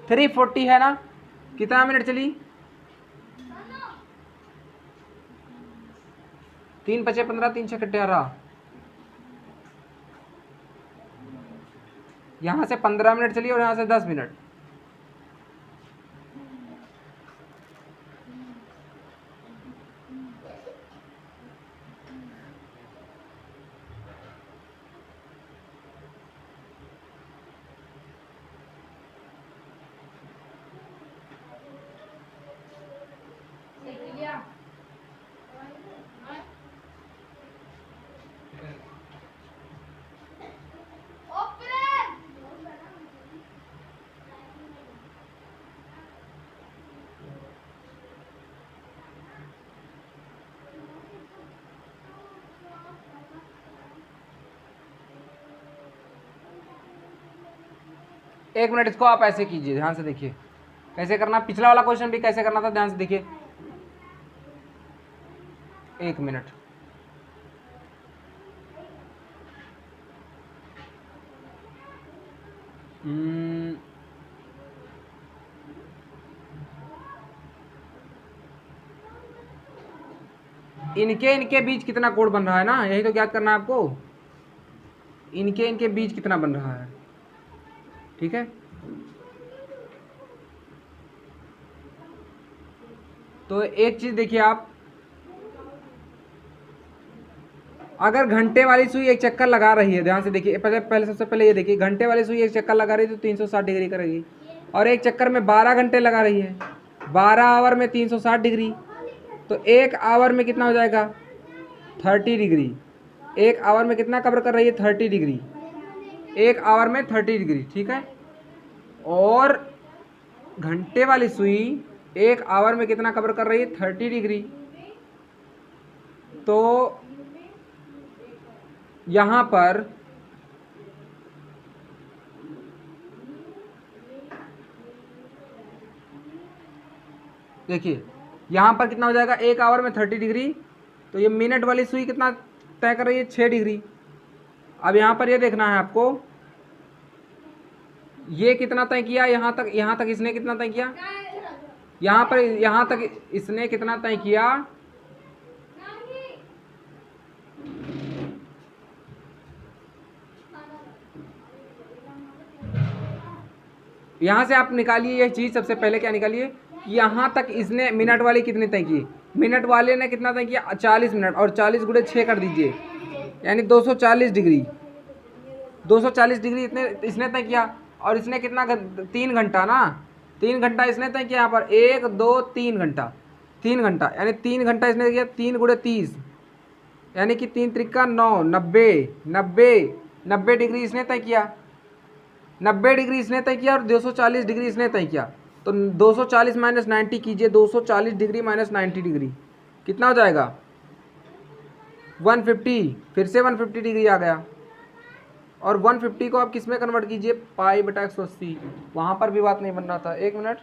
थ्री 40 है ना। कितना मिनट चली? 3 5 15, 3 6 18। यहाँ से 15 मिनट चली और यहाँ से 10 मिनट। एक मिनट, इसको आप ऐसे कीजिए, ध्यान से देखिए कैसे करना। पिछला वाला क्वेश्चन भी कैसे करना था, ध्यान से देखिए। 1 मिनट। इनके बीच कितना कोण बन रहा है ना, यही तो ज्ञात करना है आपको। इनके बीच कितना बन रहा है, ठीक है। तो एक चीज देखिए आप, अगर घंटे वाली सुई एक चक्कर लगा रही है, ध्यान से देखिए। पहले सबसे पहले ये देखिए, घंटे वाली सुई एक चक्कर लगा रही है तो 360 डिग्री करेगी। और एक चक्कर में 12 घंटे लगा रही है, 12 आवर में 360 डिग्री। तो 1 आवर में कितना हो जाएगा? 30 डिग्री। 1 आवर में कितना कवर कर रही है? 30 डिग्री। 1 आवर में 30 डिग्री, ठीक है। और घंटे वाली सुई 1 आवर में कितना कवर कर रही है? 30 डिग्री। तो यहाँ पर देखिए, यहाँ पर कितना हो जाएगा, 1 आवर में 30 डिग्री, तो ये मिनट वाली सुई कितना तय कर रही है, 6 डिग्री। अब यहाँ पर ये देखना है आपको, ये कितना तय किया, यहाँ तक इसने कितना तय किया, यहाँ तक इसने कितना तय किया, यहाँ से आप निकालिए ये चीज़। सबसे पहले क्या निकालिए, यहाँ तक इसने मिनट वाली कितनी तय की, मिनट वाले ने कितना तय किया, 40 मिनट, और 40 गुणे 6 कर दीजिए, यानी 240 डिग्री। 240 डिग्री इसने तय किया, और इसने कितना 3 घंटा ना, 3 घंटा इसने तय किया। यहाँ पर 1 2 3 घंटा, 3 घंटा, यानी 3 घंटा इसने किया, 3 गुणे 30, यानी कि 3 त्रिका 9, 90 डिग्री इसने तय किया, 90 डिग्री इसने तय किया, और 240 डिग्री इसने तय किया। तो 240 माइनस 90 कीजिए, 240 डिग्री माइनस 90 डिग्री कितना हो जाएगा, 150, फिर से 150 डिग्री आ गया। और 150 को आप किस में कन्वर्ट कीजिए, पाई बटा 180, वहाँ पर भी बात नहीं बन रहा था, 1 मिनट।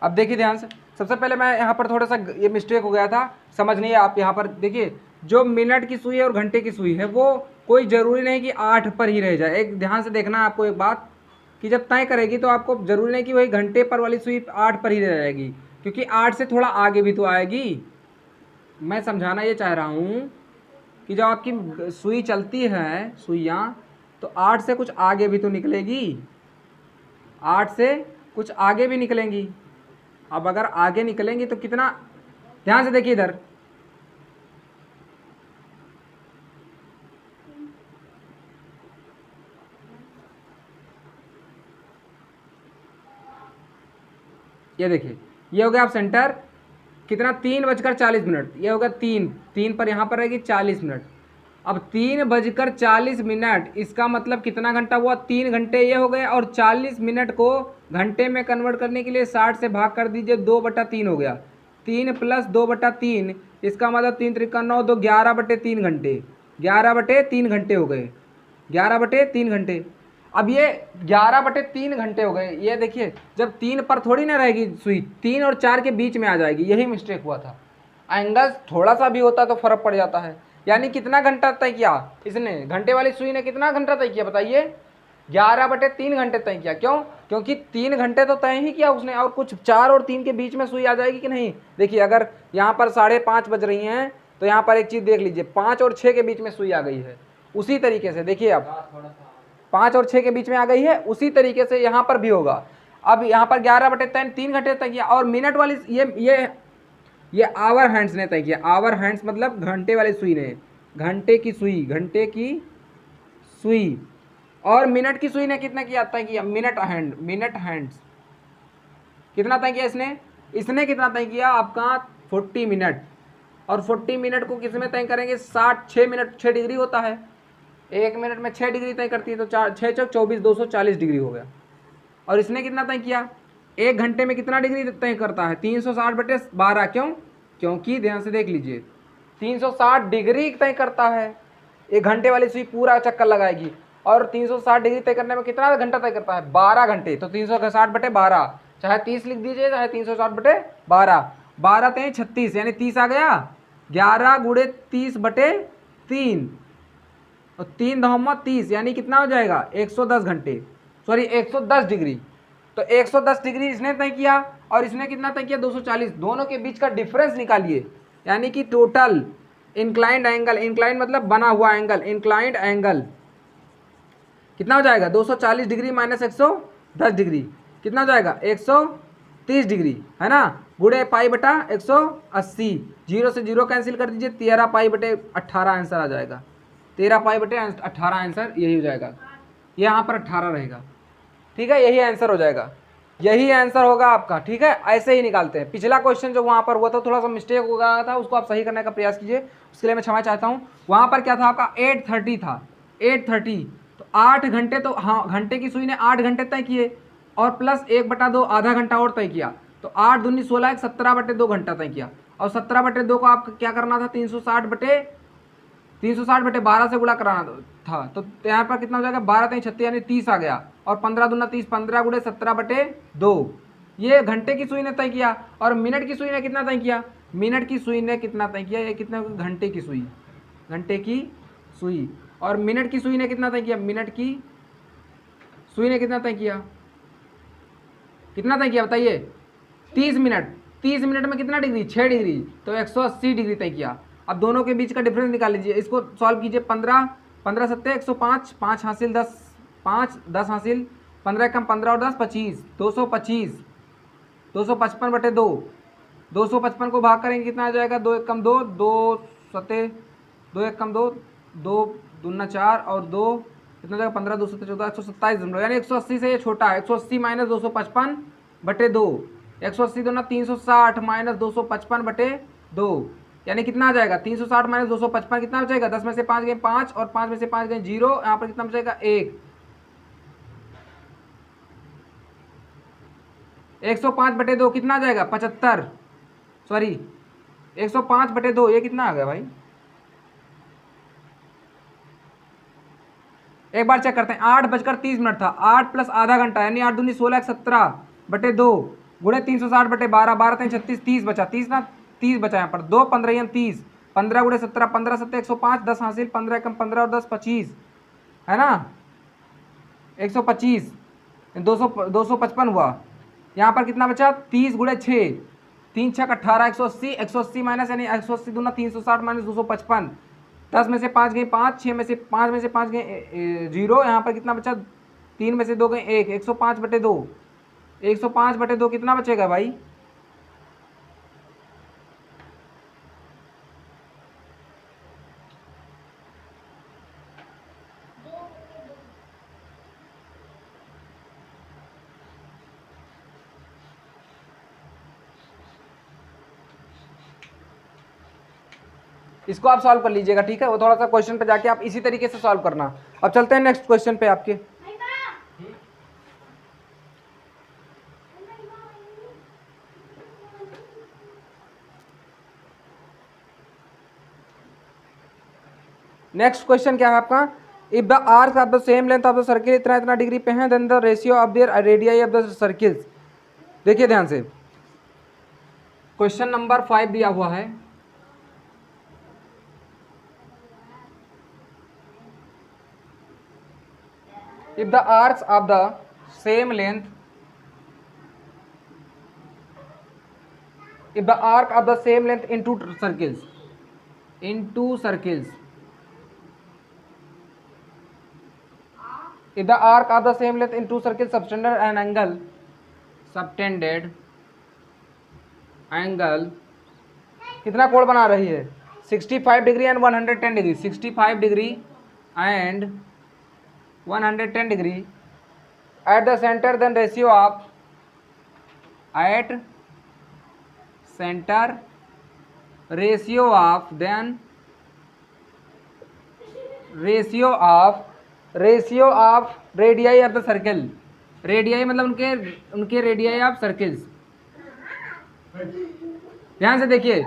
अब देखिए ध्यान से, सबसे पहले मैं यहाँ पर थोड़ा सा ये मिस्टेक हो गया था, समझ नहीं है आप। यहाँ पर देखिए, जो मिनट की सुई है और घंटे की सुई है, वो कोई ज़रूरी नहीं कि 8 पर ही रह जाए। एक ध्यान से देखना है आपको एक बात, कि जब तय करेगी तो आपको ज़रूरी नहीं कि वही घंटे पर वाली सुई 8 पर ही रह जाएगी, क्योंकि 8 से थोड़ा आगे भी तो आएगी। मैं समझाना ये चाह रहा हूँ कि जब आपकी सुई चलती है, सुइयाँ, तो 8 से कुछ आगे भी तो निकलेगी, 8 से कुछ आगे भी निकलेंगी। अब अगर आगे निकलेंगी तो कितना, ध्यान से देखिए इधर, ये देखिए, ये हो गया आप सेंटर, कितना 3:40, ये होगा 3 पर यहाँ पर रहेगी 40 मिनट। अब 3:40, इसका मतलब कितना घंटा हुआ, 3 घंटे ये हो गए, और 40 मिनट को घंटे में कन्वर्ट करने के लिए 60 से भाग कर दीजिए, 2/3 हो गया, 3 + 2/3, इसका मतलब 3 त्रिका 9, 2 11/3 घंटे, 11/3 घंटे हो गए, 11/3 घंटे। अब ये 11/3 घंटे हो गए। ये देखिए, जब 3 पर थोड़ी ना रहेगी सुई, 3 और 4 के बीच में आ जाएगी, यही मिस्टेक हुआ था। एंगल थोड़ा सा भी होता तो फर्क पड़ जाता है। यानी कितना घंटा तय किया इसने, घंटे वाली सुई ने कितना घंटा तय किया बताइए, 11/3 घंटे तय किया। क्यों, क्योंकि 3 घंटे तो तय ही किया उसने, और कुछ 4 और 3 के बीच में सुई आ जाएगी कि नहीं। देखिए, अगर यहाँ पर 5:30 बज रही हैं, तो यहाँ पर एक चीज़ देख लीजिए, 5 और 6 के बीच में सुई आ गई है। उसी तरीके से देखिए, अब 5 और 6 के बीच में आ गई है, उसी तरीके से यहाँ पर भी होगा। अब यहाँ पर 11/3 घंटे तय किया, और मिनट वाली ये आवर हैंड्स ने तय किया। आवर हैंड्स मतलब घंटे वाली सुई ने, घंटे की सुई, और मिनट की सुई ने कितना किया, तय किया, मिनट हैंड्स कितना तय किया इसने कितना तय किया आपका, 40 मिनट। और 40 मिनट को किस में तय करेंगे, 6 मिनट 6 डिग्री होता है, 1 मिनट में 6 डिग्री तय करती है, तो 6 × 24 240 डिग्री हो गया। और इसने कितना तय किया, 1 घंटे में कितना डिग्री तय करता है, 360/12। क्यों, क्योंकि ध्यान से देख लीजिए, 360 डिग्री तय करता है। 1 घंटे वाली सुई पूरा चक्कर लगाएगी, और 360 डिग्री तय करने में कितना घंटा तय करता है, 12 घंटे। तो 360/12, चाहे 30 लिख दीजिए, चाहे 360/12, 12 × 36, यानी 30 आ गया, 11 × 30/3, और 3 × 30, यानी कितना हो जाएगा, 110 घंटे, सॉरी 110 डिग्री। तो 110 डिग्री इसने तय किया, और इसने कितना तय किया, 240। दोनों के बीच का डिफरेंस निकालिए, यानी कि टोटल इंक्लाइंड एंगल, इंक्लाइंड मतलब बना हुआ एंगल, इंक्लाइंड एंगल कितना हो जाएगा, 240 डिग्री माइनस 110 डिग्री कितना हो जाएगा, 30 डिग्री, है ना, गुणे पाई बटा 180, जीरो से जीरो कैंसिल कर दीजिए, 13 पाई बटे 18 आंसर आ जाएगा, 13 पाई बटे 18 आंसर यही हो जाएगा, यहाँ पर 18 रहेगा, ठीक है, यही आंसर हो जाएगा, यही आंसर होगा आपका, ठीक है, ऐसे ही निकालते हैं। पिछला क्वेश्चन जो वहाँ पर हुआ था थोड़ा सा मिस्टेक हो गया था, उसको आप सही करने का प्रयास कीजिए, उसके लिए मैं क्षमा चाहता हूँ। वहाँ पर क्या था आपका 8:30 था, 8:30, तो 8 घंटे, तो हाँ घंटे की सुई ने 8 घंटे तय किए और प्लस 1/2 आधा घंटा और तय किया, तो 8 दूनी 16, 17/2 घंटा तय किया, और 17/2 को आपको क्या करना था, 360/12 से गुणा कराना था, तो यहाँ पर कितना हो जाएगा, 12×3 = 36 यानी 30 आ गया, और 15 दूना 30, 15 गुणे 17/2, ये घंटे की सुई ने तय किया। और मिनट की सुई ने कितना तय किया, मिनट की सुई ने कितना तय किया, ये कितना, घंटे की सुई, घंटे की सुई, और मिनट की सुई ने कितना तय किया, मिनट की सुई ने कितना तय किया, कितना तय किया बताइए, 30 मिनट, 30 मिनट में कितना डिग्री, 6 डिग्री, तो 180 डिग्री तय किया। अब दोनों के बीच का डिफरेंस निकाल लीजिए, इसको सॉल्व कीजिए, 15 15 7 105, 5 हासिल 10, 5 10 हासिल, 15 कम 15 और 10 25, 225, 255/2, 255 को भाग करेंगे कितना आ जाएगा, 2 1 कम 2, 2 सते 2 1 कम 2, 2 दूना 4 और 2 कितना जाएगा, 15 2 7 14, 127, यानी 180 से ये छोटा है, 180 माइनस 255/2, 180 दूना 360 माइनस 255/2, यानी कितना आ जाएगा, 360 माइनस 255 कितना बचेगा, 10 में से 5 गए 5 और 5 में से 5 गए 0, यहाँ पर कितना बचेगा 1, 105/2 कितना आ जाएगा 75, सॉरी 105/2, ये कितना आ गया भाई, एक बार चेक करते हैं, 8:30 था, 8 प्लस आधा घंटा यानी 8 दूनी 16, 17/2 गुणे 360/12, 12×3 = 36, 30 बचा, 30 ना 30 बचा यहाँ पर, 2 15 30, 15 गुणे 17, 15 7 105, 10 हासिल, 15 कम 15 और 10 25, है ना, 125, 255 हुआ, यहाँ पर कितना बचा, 30 गुणे 6, 3 6 18, 180, 180 माइनस यानी 180 दूना 360 माइनस 255, 10 में से 5 गए 5, 6 में से 5 में से 5 गए 0, यहाँ पर कितना बचा, 3 में से 2 गए 1, 105/2, 105/2 कितना बचेगा भाई, इसको आप सॉल्व कर लीजिएगा, ठीक है, वो थोड़ा सा क्वेश्चन पे जाके आप इसी तरीके से सॉल्व करना। अब चलते हैं नेक्स्ट क्वेश्चन पे आपके, नेक्स्ट क्वेश्चन क्या है आपका, if the arc of the same length of the circle इतना इतना डिग्री पे है, then the ratio of their radii of the circles. देखिए ध्यान से, क्वेश्चन नंबर 5 दिया हुआ है, if the arcs of the same length, if the arc of the same length into circles, if the arc of the same length into circles subtended an angle, कितना कोण बना रही है, 65 degree and 110 degree, 65 degree and 110 degree at the center, then ratio of radii of the circle, radii मतलब उनके radii of circles, ध्यान से देखिए,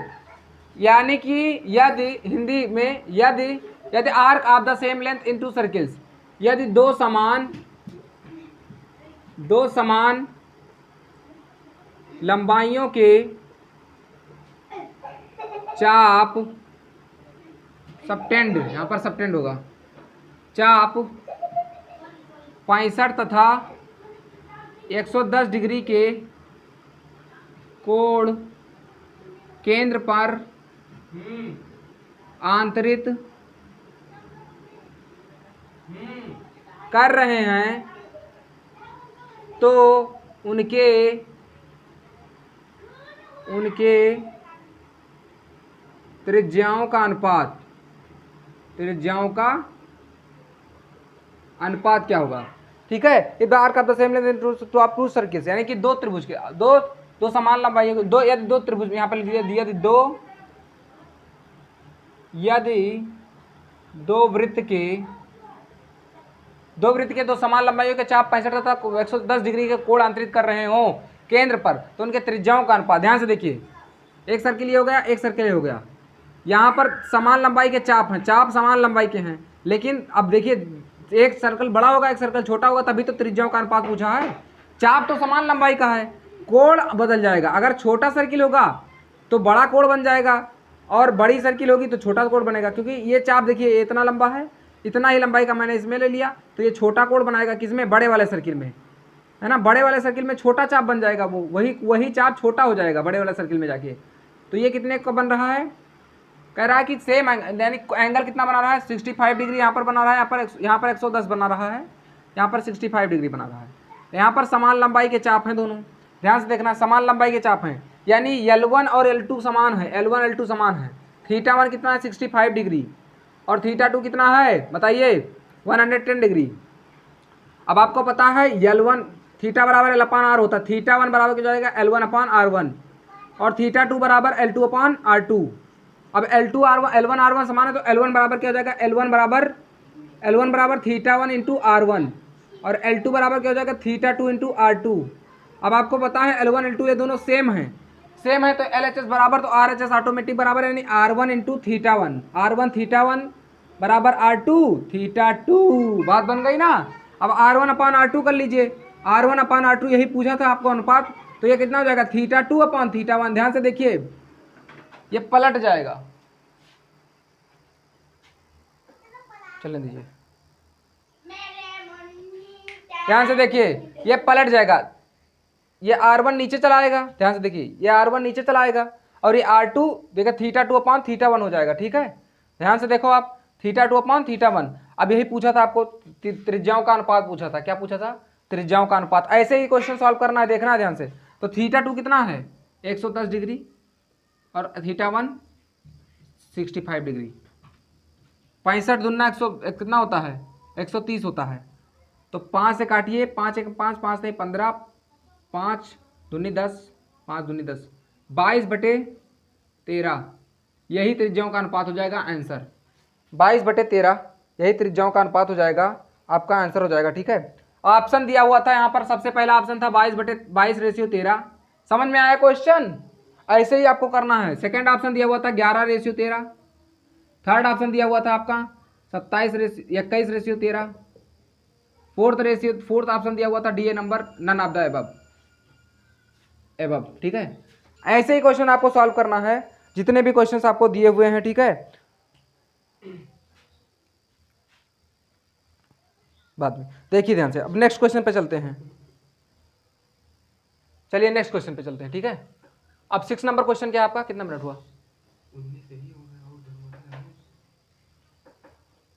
यानी कि यदि हिंदी में यदि arc of the same length in 2 circles, यदि दो समान लंबाइयों के चाप सबटेंड, यहाँ पर सबटेंड होगा, चाप 65 तथा 110 डिग्री के कोण केंद्र पर आंतरित कर रहे हैं, तो उनके उनके त्रिज्याओं का अनुपात, त्रिज्याओं का अनुपात क्या होगा। ठीक है, if the arc of the same length to of two circles, यानी कि दो त्रिभुज के दो दो समान लंबाई, दो यदि दो त्रिभुज में यहाँ पर लिख दिया, यदि दो वृत्त के दो समान लंबाइयों के चाप 65 तथा 110 डिग्री के कोण अंतरित कर रहे हो केंद्र पर, तो उनके त्रिज्याओं का अनुपात, ध्यान से देखिए, एक सर्किल ये हो गया, एक सर्किल ये हो गया, यहाँ पर समान लंबाई के चाप हैं, चाप समान लंबाई के हैं, लेकिन अब देखिए एक सर्कल बड़ा होगा एक सर्कल छोटा होगा, तभी तो त्रिज्याओं का अनुपात पूछा है। चाप तो समान लंबाई का है, कोण बदल जाएगा, अगर छोटा सर्किल होगा तो बड़ा कोण बन जाएगा और बड़ी सर्किल होगी तो छोटा कोण बनेगा, क्योंकि ये चाप देखिए इतना लंबा है, इतना ही लंबाई का मैंने इसमें ले लिया, तो ये छोटा कोण बनाएगा किसमें, बड़े वाले सर्किल में, है ना, बड़े वाले सर्किल में छोटा चाप बन जाएगा, वो वही चाप छोटा हो जाएगा बड़े वाले सर्किल में जाके। तो ये कितने का बन रहा है, कह रहा है कि सेम यानी एंगल कितना बना रहा है, 65 डिग्री यहाँ पर बना रहा है, यहाँ पर 110 बना रहा है, यहाँ पर 65 डिग्री बना रहा है। यहाँ पर समान लंबाई के चाप हैं दोनों, ध्यान से देखना, समान लंबाई के चाप हैं, यानी L1 और L2 समान है, L1 L2 समान है। θ1 कितना है 65 डिग्री और θ2 कितना है बताइए 110 डिग्री। अब आपको पता है L1 θ बराबर L/R होता है, θ1 बराबर क्या जाएगा L1/R1 और θ2 बराबर L2/R2। अब L1 R1 समान है तो L1 बराबर क्या हो जाएगा, L1 बराबर θ1 इंटू R1 और L2 बराबर क्या हो जाएगा θ2 इंटू R2। अब आपको पता है L1 L2 ये दोनों सेम है तो LHS बराबर तो RHS ऑटोमेटिक बराबर, यानी R1 इंटू θ1, R1 θ1 बराबर R2 θ2, बात बन गई ना। अब R1/R2 कर लीजिए, R1/R2 यही पूछा था आपको अनुपात, तो ये कितना हो जाएगा θ2/θ1। ध्यान से देखिए ये पलट जाएगा, चलने दीजिए, ध्यान से देखिए ये पलट जाएगा, ये R1 नीचे चला आएगा, ध्यान से देखिए ये R1 नीचे चला आएगा और ये R2 देखा θ2/θ1 हो जाएगा। ठीक है, ध्यान से देखो आप, θ2/θ1। अब यही पूछा था आपको, त्रिज्याओं का अनुपात पूछा था, क्या पूछा था, त्रिज्याओं का अनुपात। ऐसे ही क्वेश्चन सॉल्व करना है, देखना है ध्यान से। तो θ2 कितना है 110 डिग्री और θ1 65 डिग्री, 65 दूना 100 कितना होता है 130 होता है, तो 5 से काटिए, 5 1 5 5 नहीं 15, 5 दूनी 10, 5 दूनी 10, 22/13, यही त्रिज्याओं का अनुपात हो जाएगा आंसर। 22/13 यही त्रिज्याओं का अनुपात हो जाएगा, आपका आंसर हो जाएगा। ठीक है, ऑप्शन दिया हुआ था यहाँ पर, सबसे पहला ऑप्शन था 22/22/13। समझ में आया क्वेश्चन, ऐसे ही आपको करना है। सेकंड ऑप्शन दिया हुआ था 11/13, थर्ड ऑप्शन दिया हुआ था आपका 21/13, फोर्थ ऑप्शन दिया हुआ था DA number none of the above. ठीक है, ऐसे ही क्वेश्चन आपको सॉल्व करना है, जितने भी क्वेश्चंस आपको दिए हुए हैं। ठीक है, बाद में देखिए ध्यान से। अब नेक्स्ट क्वेश्चन पे चलते हैं, चलिए नेक्स्ट क्वेश्चन पे चलते हैं। ठीक है, अब 6 नंबर क्वेश्चन क्या आपका, कितना मिनट हुआ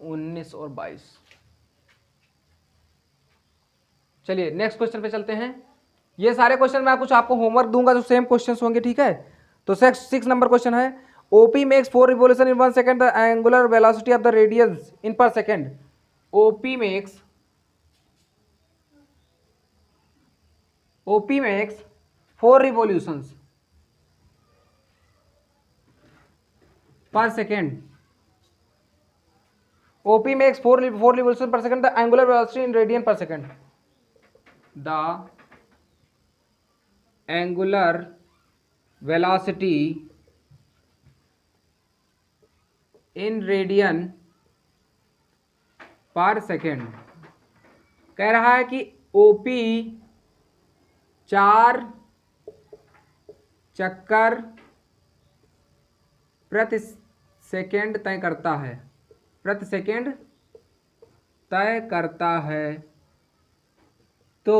19 और 22। चलिए नेक्स्ट क्वेश्चन पे चलते हैं। ये सारे क्वेश्चन मैं कुछ आपको होमवर्क दूंगा जो सेम क्वेश्चंस होंगे। ठीक है, तो 6 नंबर क्वेश्चन है, OP makes 4 revolution in 1 second, the angular velocity of the radians in per second। OP makes 4 revolutions per second। OP makes 4 revolutions per second, the angular velocity in radian per second। The angular velocity in radian पर second, कह रहा है कि OP 4 चक्कर प्रति second तय करता है, प्रति सेकेंड तय करता है, तो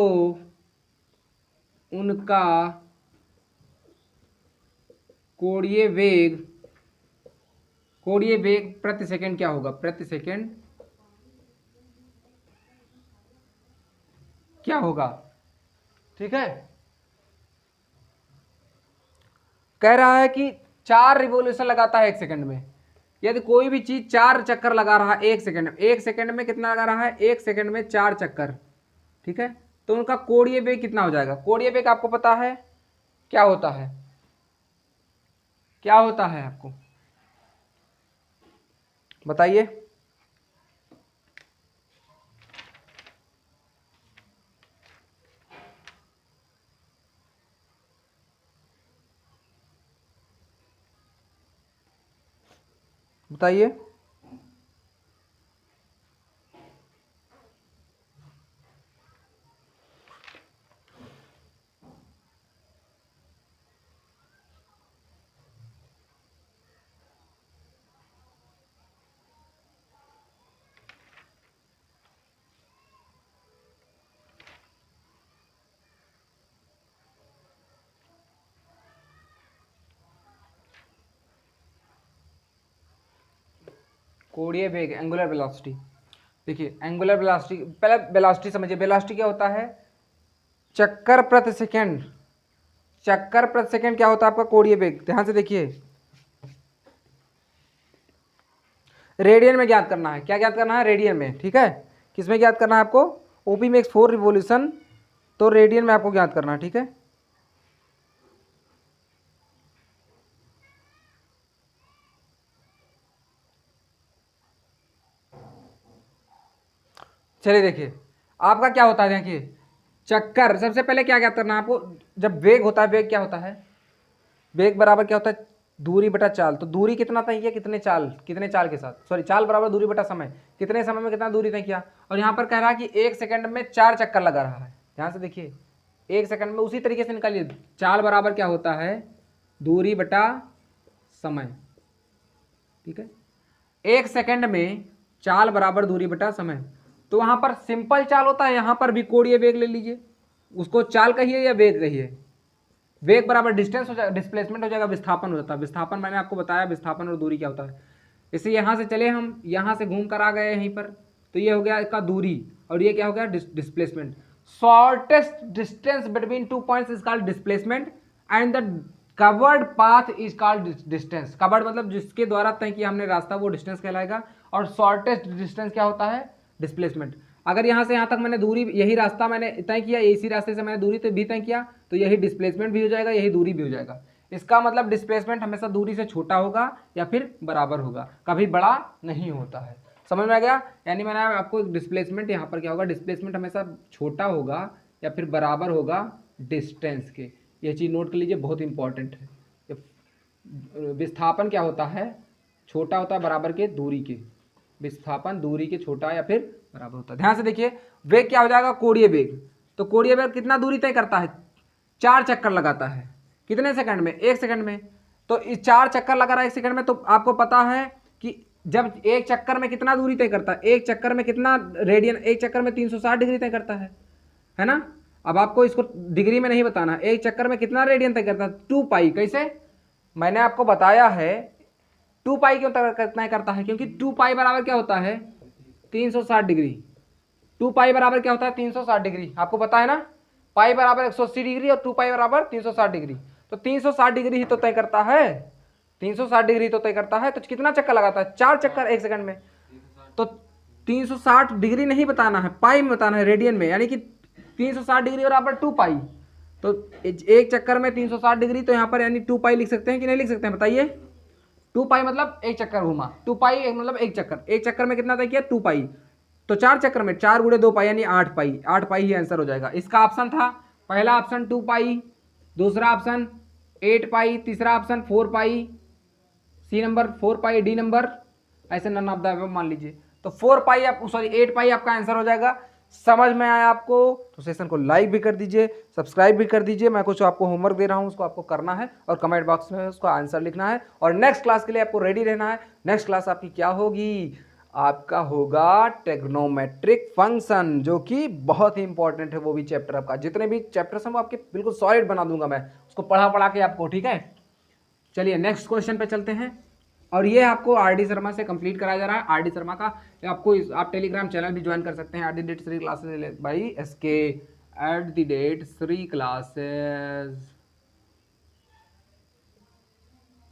उनका कोणीय वेग प्रति सेकेंड क्या होगा, प्रति सेकेंड क्या होगा। ठीक है, कह रहा है कि 4 रिवोल्यूशन लगाता है 1 सेकंड में। यदि कोई भी चीज 4 चक्कर लगा रहा है 1 सेकंड में, 1 सेकंड में कितना लगा रहा है? 1 सेकंड में 4 चक्कर, ठीक है। तो उनका कोणीय वेग कितना हो जाएगा? कोणीय वेग आपको पता है क्या होता है? क्या होता है आपको बताइए? बताइए। कोणीय वेग, एंगुलर वेलोसिटी। देखिए एंगुलर वेलोसिटी, पहले वेलोसिटी समझिए। वेलोसिटी क्या होता है? चक्कर प्रति सेकंड। चक्कर प्रति सेकंड क्या होता है आपका? कोणीय वेग। ध्यान से देखिए, रेडियन में ज्ञात करना है। क्या ज्ञात करना है? रेडियन में, ठीक है। किसमें ज्ञात करना है आपको? ओपी मेक्स 4 रिवोल्यूशन, तो रेडियन में आपको ज्ञात करना है, ठीक है। चलिए देखिए आपका क्या होता है, देखिए चक्कर, सबसे पहले क्या ज्ञात करना है आपको? जब वेग होता है, वेग क्या होता है? वेग बराबर क्या होता है? दूरी बटा चाल। तो दूरी कितना तय किया? कितने चाल के साथ, सॉरी, चाल बराबर दूरी बटा समय। कितने समय में कितना दूरी तय किया? और यहाँ पर कह रहा है कि 1 सेकंड में 4 चक्कर लगा रहा है। ध्यान से देखिए, 1 सेकंड में उसी तरीके से निकालिए। चाल बराबर क्या होता है? दूरी बटा समय, ठीक है। 1 सेकंड में चाल बराबर दूरी बटा समय। तो वहां पर सिंपल चाल होता है, यहां पर भी कोणीय वेग ले लीजिए। उसको चाल कहिए या वेग कहिए। वेग बराबर डिस्टेंस हो जाएगा, डिस्प्लेसमेंट हो जाएगा, विस्थापन हो जाता है। विस्थापन मैंने आपको बताया, विस्थापन और दूरी क्या होता है। इसे यहां से चले, हम यहां से घूम कर आ गए यहीं पर, तो ये हो गया इसका दूरी, और ये क्या हो गया? Displacement. Shortest distance between 2 points is called displacement and the covered path is called distance. Covered मतलब जिसके द्वारा तय किया हमने रास्ता, वो डिस्टेंस कहलाएगा। और शॉर्टेस्ट डिस्टेंस क्या होता है? डिस्प्लेसमेंट। अगर यहाँ से यहाँ तक मैंने दूरी, यही रास्ता मैंने तय किया, इसी रास्ते से मैंने दूरी भी तय किया, तो यही डिस्प्लेसमेंट भी हो जाएगा, यही दूरी भी हो जाएगा। इसका मतलब डिस्प्लेसमेंट हमेशा दूरी से छोटा होगा या फिर बराबर होगा, कभी बड़ा नहीं होता है। समझ में आ गया? यानी मैंने आपको डिस्प्लेसमेंट, यहाँ पर क्या होगा? डिस्प्लेसमेंट हमेशा छोटा होगा या फिर बराबर होगा डिस्टेंस के। ये चीज़ नोट कर लीजिए, बहुत इंपॉर्टेंट है। विस्थापन क्या होता है? छोटा होता है बराबर के दूरी के। विस्थापन दूरी के छोटा या फिर बराबर होता है। ध्यान से देखिए, वेग क्या हो जाएगा? कोणीय वेग। तो कोणीय वेग कितना दूरी तय करता है? 4 चक्कर लगाता है। कितने सेकंड में? 1 सेकंड में। तो इस 4 चक्कर लगा रहा है 1 सेकंड में, तो आपको पता है कि जब 1 चक्कर में कितना दूरी तय करता है? 1 चक्कर में कितना रेडियन? 1 चक्कर में 360 डिग्री तय करता है ना। अब आपको इसको डिग्री में नहीं बताना, 1 चक्कर में कितना रेडियन तय करता है? 2 पाई। कैसे? मैंने आपको बताया है 2 पाई क्यों तय करता है? क्योंकि 2 पाई बराबर क्या होता है? 360 डिग्री। 2 पाई बराबर क्या होता है? 360 डिग्री। आपको पता है ना, पाई बराबर 180 डिग्री और 2 पाई बराबर 360 डिग्री। तो 360 डिग्री ही तो तय करता है, 360 डिग्री तो तय करता है। तो कितना चक्कर लगाता है? 4 चक्कर 1 सेकंड में। तो 360 डिग्री नहीं बताना है, पाई में बताना है, रेडियन में। यानी कि 360 डिग्री बराबर 2 पाई। तो 1 चक्कर में 360 डिग्री, तो यहाँ पर यानी 2 पाई लिख सकते हैं कि नहीं लिख सकते हैं? बताइए। 2 पाई मतलब 1 चक्कर घूमा, 2 पाई मतलब 1 चक्कर। 1 चक्कर में कितना तय किया? 2 पाई। तो 4 चक्कर में 4 गुणे 2 पाई यानी 8 पाई। 8 पाई ही आंसर हो जाएगा। इसका ऑप्शन था, पहला ऑप्शन 2 पाई, दूसरा ऑप्शन 8 पाई, तीसरा ऑप्शन 4 पाई, सी नंबर 4 पाई, डी नंबर ऐसे नन ऑफ द अबव मान लीजिए। तो 4 पाई आप, सॉरी 8 पाई आपका आंसर हो जाएगा। समझ में आया आपको? तो सेशन को लाइक भी कर दीजिए, सब्सक्राइब भी कर दीजिए। मैं कुछ आपको होमवर्क दे रहा हूँ, उसको आपको करना है और कमेंट बॉक्स में उसका आंसर लिखना है। और नेक्स्ट क्लास के लिए आपको रेडी रहना है। नेक्स्ट क्लास आपकी क्या होगी? आपका होगा ट्रिग्नोमेट्रिक फंक्शन, जो कि बहुत ही इंपॉर्टेंट है। वो भी चैप्टर आपका, जितने भी चैप्टर्स हैं वो आपके बिल्कुल सॉलिड बना दूंगा मैं, उसको पढ़ा के आपको, ठीक है। चलिए नेक्स्ट क्वेश्चन पे चलते हैं। और ये आपको आर डी शर्मा से कंप्लीट कराया जा रहा है। आर डी शर्मा का आपको आप टेलीग्राम चैनल भी ज्वाइन कर सकते हैं, @3 classes by SK, @3 classes.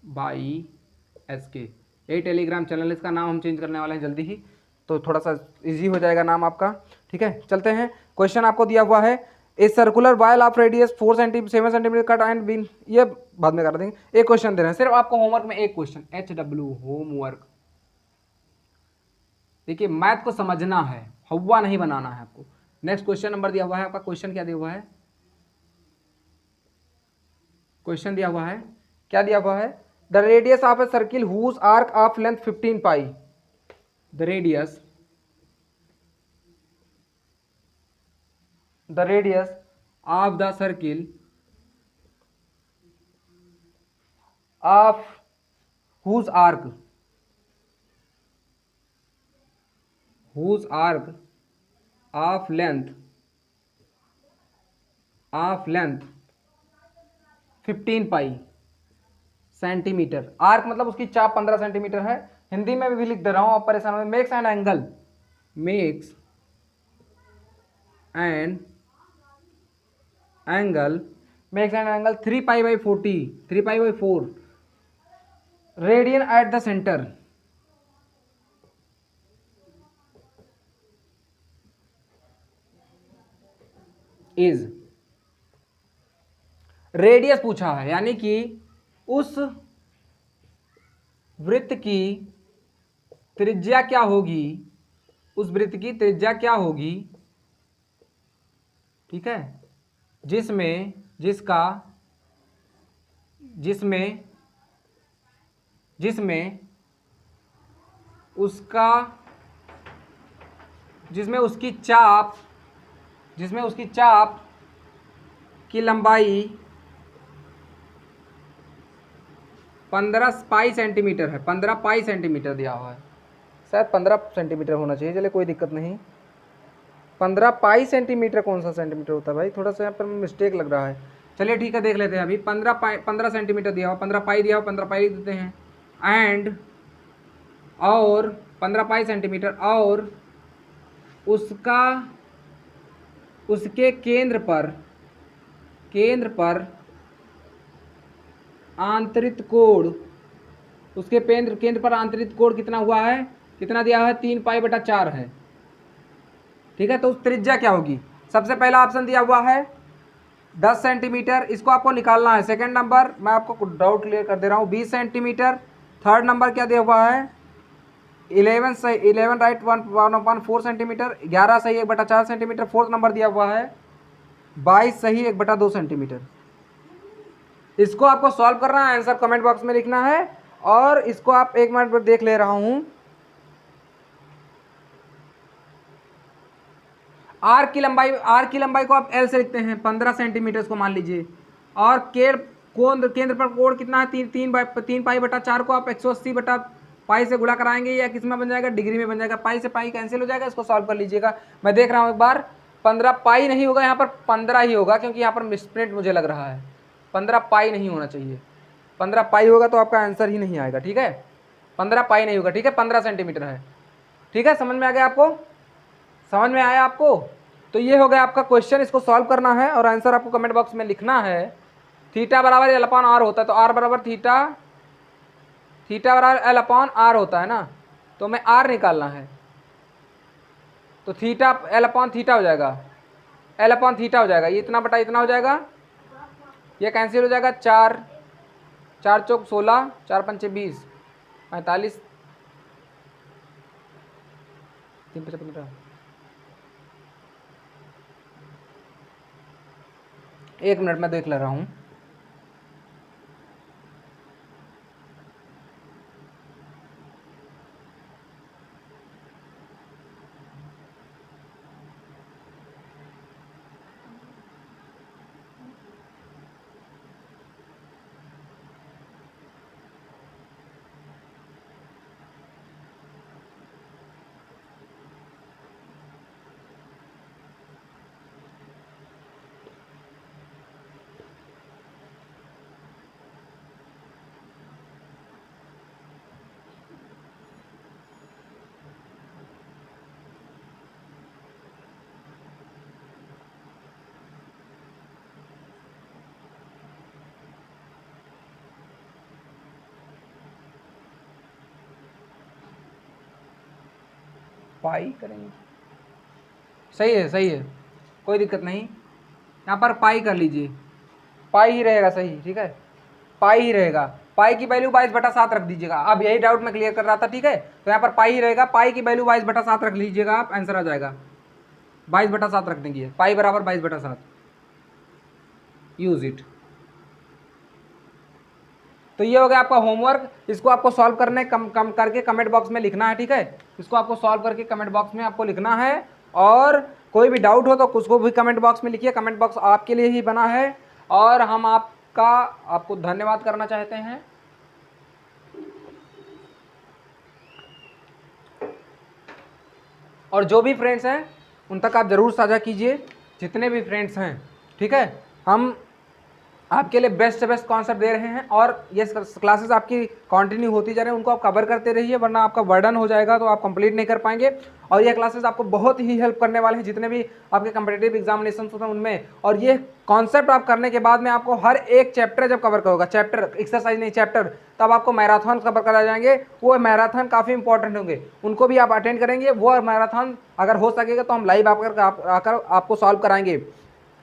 By SK। ये टेलीग्राम चैनल, इसका नाम हम चेंज करने वाले हैं जल्दी ही, तो थोड़ा सा इजी हो जाएगा नाम आपका। ठीक है, चलते हैं। क्वेश्चन आपको दिया हुआ है, a circular wire of radius 7 centimetre cut and bent, ये बाद में कर देंगे। एक क्वेश्चन दे रहे हैं, सिर्फ आपको होमवर्क में एक क्वेश्चन, HW होमवर्क। देखिए मैथ को समझना है, हवा नहीं बनाना है आपको। नेक्स्ट क्वेश्चन नंबर दिया हुआ है आपका, क्वेश्चन क्या दिया हुआ है, क्वेश्चन दिया हुआ है, क्या दिया हुआ है, the radius of a circle whose arc of length 15 pi, the radius of the circle of whose arc of length 15 pi centimetre, arc मतलब उसकी चाप 15 सेंटीमीटर है। हिंदी में भी लिख दे रहा हूं, आप परेशान हो। Makes an angle, makes an angle 3 pi by 40, 3 pi by 4 radian at the centre, is, radius पूछा है, यानी कि उस वृत्त की त्रिज्या क्या होगी, उस वृत्त की त्रिज्या क्या होगी, ठीक है, जिसमें उसकी चाप की लंबाई 15 पाई सेंटीमीटर है, 15 पाई सेंटीमीटर दिया हुआ है, शायद 15 सेंटीमीटर होना चाहिए, चलिए कोई दिक्कत नहीं। 15 पाई सेंटीमीटर कौन सा सेंटीमीटर होता है भाई, थोड़ा सा यहाँ पर मिस्टेक लग रहा है। चलिए ठीक है, देख लेते हैं अभी। 15 सेंटीमीटर दिया हुआ, 15 पाई दिया हुआ, 15 पाई लिख देते हैं, एंड और 15 पाई सेंटीमीटर, और उसके केंद्र पर आंतरिक कोण, उसके केंद्र पर आंतरिक कोण कितना हुआ है, कितना दिया हुआ है, 3 पाई बटा 4 है। ठीक है, तो उस त्रिज्या क्या होगी। सबसे पहला ऑप्शन दिया हुआ है 10 सेंटीमीटर, इसको आपको निकालना है। सेकंड नंबर मैं आपको डाउट क्लियर कर दे रहा हूँ, 20 सेंटीमीटर। थर्ड नंबर क्या दिया हुआ है, 11 राइट 1/4 सेंटीमीटर, 11 सही 1/4 सेंटीमीटर। फोर्थ नंबर दिया हुआ है 22 सही 1/2 सेंटीमीटर। इसको आपको सॉल्व करना है, आंसर कमेंट बॉक्स में लिखना है, और इसको आप एक मिनट पर देख ले रहा हूं। आर्क की लंबाई को आप L से लिखते हैं, 15 सेंटीमीटर को मान लीजिए, और केंद्र पर कोण कितना है, 3 पाई बटा 4 को आप 180 बटा पाई से गुणा कराएंगे, या किस में बन जाएगा, डिग्री में बन जाएगा। पाई से पाई कैंसिल हो जाएगा, इसको सॉल्व कर लीजिएगा। मैं देख रहा हूँ एक बार, 15 पाई नहीं होगा यहाँ पर, 15 ही होगा, क्योंकि यहाँ पर मिसप्रिंट मुझे लग रहा है। 15 पाई नहीं होना चाहिए, 15 पाई होगा तो आपका आंसर ही नहीं आएगा। ठीक है, 15 पाई नहीं होगा, ठीक है, 15 सेंटीमीटर है। ठीक है, समझ में आ गया आपको, समझ में आया आपको। तो ये हो गया आपका क्वेश्चन, इसको सॉल्व करना है और आंसर आपको कमेंट बॉक्स में लिखना है। थीटा बराबर L अपॉन R होता है, तो R बराबर थीटा बराबर L अपॉन R होता है ना, तो हमें R निकालना है, तो थीटा L अपॉन थीटा हो जाएगा, L अपॉन थीटा हो जाएगा, ये इतना बटा इतना हो जाएगा, ये कैंसिल हो जाएगा। 4 चौक 16, 4 पंचे 20, 45, 3 55, एक मिनट में देख ले रहा हूँ। पाई करेंगे, सही है, कोई दिक्कत नहीं। यहाँ पर पाई कर लीजिए, पाई ही रहेगा सही, ठीक है, पाई ही रहेगा। पाई की वैल्यू 22/7 रख दीजिएगा। अब यही डाउट मैं क्लियर कर रहा था, ठीक है। तो यहाँ पर पाई ही रहेगा, पाई की वैल्यू 22/7 रख लीजिएगा आप, आंसर आ जाएगा। 22/7 रख देंगे, पाई बराबर 22/7, यूज इट। तो ये हो गया आपका होमवर्क। इसको आपको सॉल्व करने कम करके कमेंट बॉक्स में लिखना है, ठीक है। इसको आपको सॉल्व करके कमेंट बॉक्स में आपको लिखना है, और कोई भी डाउट हो तो उसको भी कमेंट बॉक्स में लिखिए। कमेंट बॉक्स आपके लिए ही बना है, और हम आपको धन्यवाद करना चाहते हैं। और जो भी फ्रेंड्स हैं उन तक आप ज़रूर साझा कीजिए, जितने भी फ्रेंड्स हैं, ठीक है। हम आपके लिए बेस्ट से बेस्ट कॉन्सेप्ट दे रहे हैं, और ये क्लासेस आपकी कंटिन्यू होती जा रही हैं, उनको आप कवर करते रहिए, वरना आपका बर्डन हो जाएगा तो आप कंप्लीट नहीं कर पाएंगे। और ये क्लासेस आपको बहुत ही हेल्प करने वाले हैं, जितने भी आपके कम्पिटिटिव एग्जामिनेशन होते हैं उनमें। और ये कॉन्सेप्ट आप करने के बाद में आपको हर एक चैप्टर जब कवर करोगा, चैप्टर एक्सरसाइज नहीं चैप्टर, तब आपको मैराथन कवर करा जाएंगे। वो मैराथन काफ़ी इंपॉर्टेंट होंगे, उनको भी आप अटेंड करेंगे। वो मैराथन अगर हो सकेगा तो हम लाइव आकर आपको सॉल्व कराएंगे।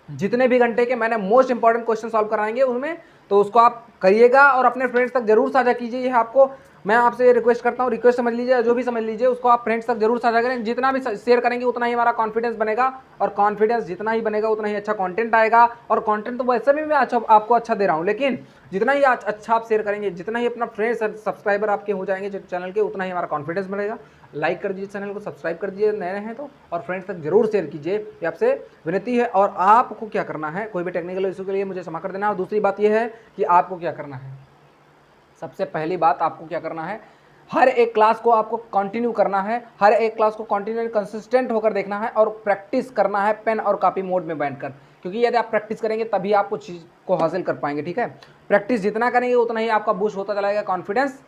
जितने भी घंटे के मैंने मोस्ट इंपॉर्टेंट क्वेश्चन सॉल्व कराएंगे उनमें, तो उसको आप करिएगा और अपने फ्रेंड्स तक जरूर साझा कीजिए। ये आपको मैं आपसे रिक्वेस्ट करता हूँ, रिक्वेस्ट समझ लीजिए, जो भी समझ लीजिए, उसको आप फ्रेंड्स तक जरूर साझा करें। जितना भी शेयर करेंगे उतना ही हमारा कॉन्फिडेंस बनेगा, और कॉन्फिडेंस जितना ही बनेगा उतना ही अच्छा कंटेंट आएगा। और कंटेंट तो वैसे भी मैं आपको अच्छा दे रहा हूँ, लेकिन जितना ही अच्छा आप शेयर करेंगे, जितना ही अपना फ्रेंड्स सब्सक्राइबर आपके हो जाएंगे चैनल के, उतना ही हमारा कॉन्फिडेंस बढ़ेगा। लाइक कर दीजिए चैनल को, सब्सक्राइब कर दीजिए नए हैं तो, और फ्रेंड्स तक जरूर शेयर कीजिए, ये आपसे विनती है। और आपको क्या करना है, कोई भी टेक्निकल इशू के लिए मुझे क्षमा कर देना। और दूसरी बात यह है कि आपको क्या करना है, सबसे पहली बात आपको क्या करना है, हर एक क्लास को आपको कंटिन्यू करना है, हर एक क्लास को कंटिन्यू कंसिस्टेंट होकर देखना है, और प्रैक्टिस करना है पेन और कॉपी मोड में बैठकर। क्योंकि यदि आप प्रैक्टिस करेंगे तभी आप कुछ चीज़ को हासिल कर पाएंगे, ठीक है। प्रैक्टिस जितना करेंगे उतना ही आपका बूस्ट होता चला जाएगा कॉन्फिडेंस,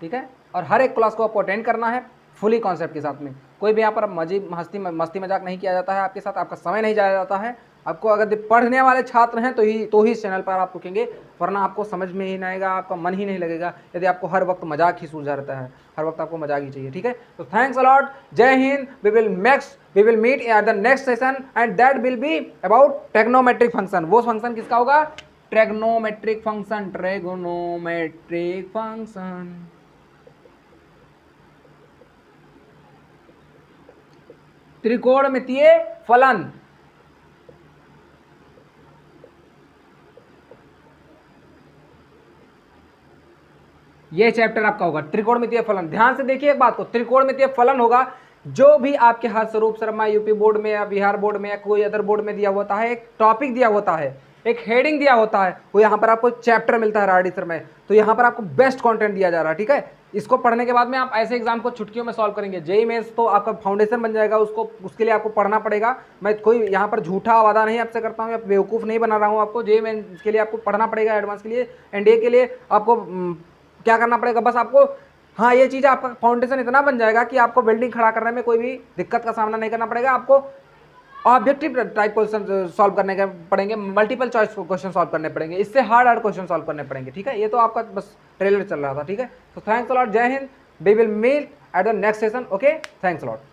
ठीक है। और हर एक क्लास को आपको अटेंड करना है फुली कॉन्सेप्ट के साथ में। कोई भी यहाँ पर मस्ती मजाक नहीं किया जाता है आपके साथ, आपका समय नहीं जाया जाता है। आपको अगर पढ़ने वाले छात्र हैं तो ही चैनल पर आप रुकेंगे, वरना आपको समझ में ही नहीं आएगा, आपका मन ही नहीं लगेगा यदि आपको हर वक्त मजाक ही सूझा रहता है। हर वक्त आपको मजाक ही चाहिए, ठीक है। तो thanks a lot, Jai Hind. We will meet at the next session, and that will be about trigonometric function. वो फंक्शन किसका होगा, ट्रिग्नोमेट्रिक फंक्शन, ट्रिग्नोमेट्रिक फंक्शन। त्रिकोणमितीय फलन, ये चैप्टर आपका होगा त्रिकोणमितीय फलन। ध्यान से देखिए एक बात को, त्रिकोणमितीय फलन होगा जो भी आपके हर्षरूप शर्मा यूपी बोर्ड में या बिहार बोर्ड में या कोई अदर बोर्ड में दिया होता है, एक टॉपिक दिया होता है, एक हेडिंग दिया होता है, वो यहाँ पर आपको चैप्टर मिलता है राडी सर में। तो यहाँ पर आपको बेस्ट कंटेंट दिया जा रहा है, ठीक है। इसको पढ़ने के बाद में आप ऐसे एग्जाम को छुटकियों में सॉल्व करेंगे। जेईई मेंस तो आपका फाउंडेशन बन जाएगा, उसके लिए आपको पढ़ना पड़ेगा। मैं कोई यहाँ पर झूठा वादा नहीं आपसे करता हूँ या बेवकूफ़ नहीं बना रहा हूँ आपको। जेईई मेंस के लिए आपको पढ़ना पड़ेगा, एडवांस के लिए, एनडीए के लिए आपको क्या करना पड़ेगा, बस आपको, हाँ ये चीज़ आपका फाउंडेशन इतना बन जाएगा कि आपको बिल्डिंग खड़ा करने में कोई भी दिक्कत का सामना नहीं करना पड़ेगा। आपको ऑब्जेक्टिव टाइप क्वेश्चन सॉल्व करने के पड़ेंगे, मल्टीपल चॉइस क्वेश्चन सॉल्व करने पड़ेंगे, इससे हार्ड क्वेश्चन सॉल्व करने पड़ेंगे, ठीक है। ये तो आपका बस ट्रेलर चल रहा था, ठीक है। तो thanks a lot, Jai Hind. We will meet at the next session, okay, thanks a lot.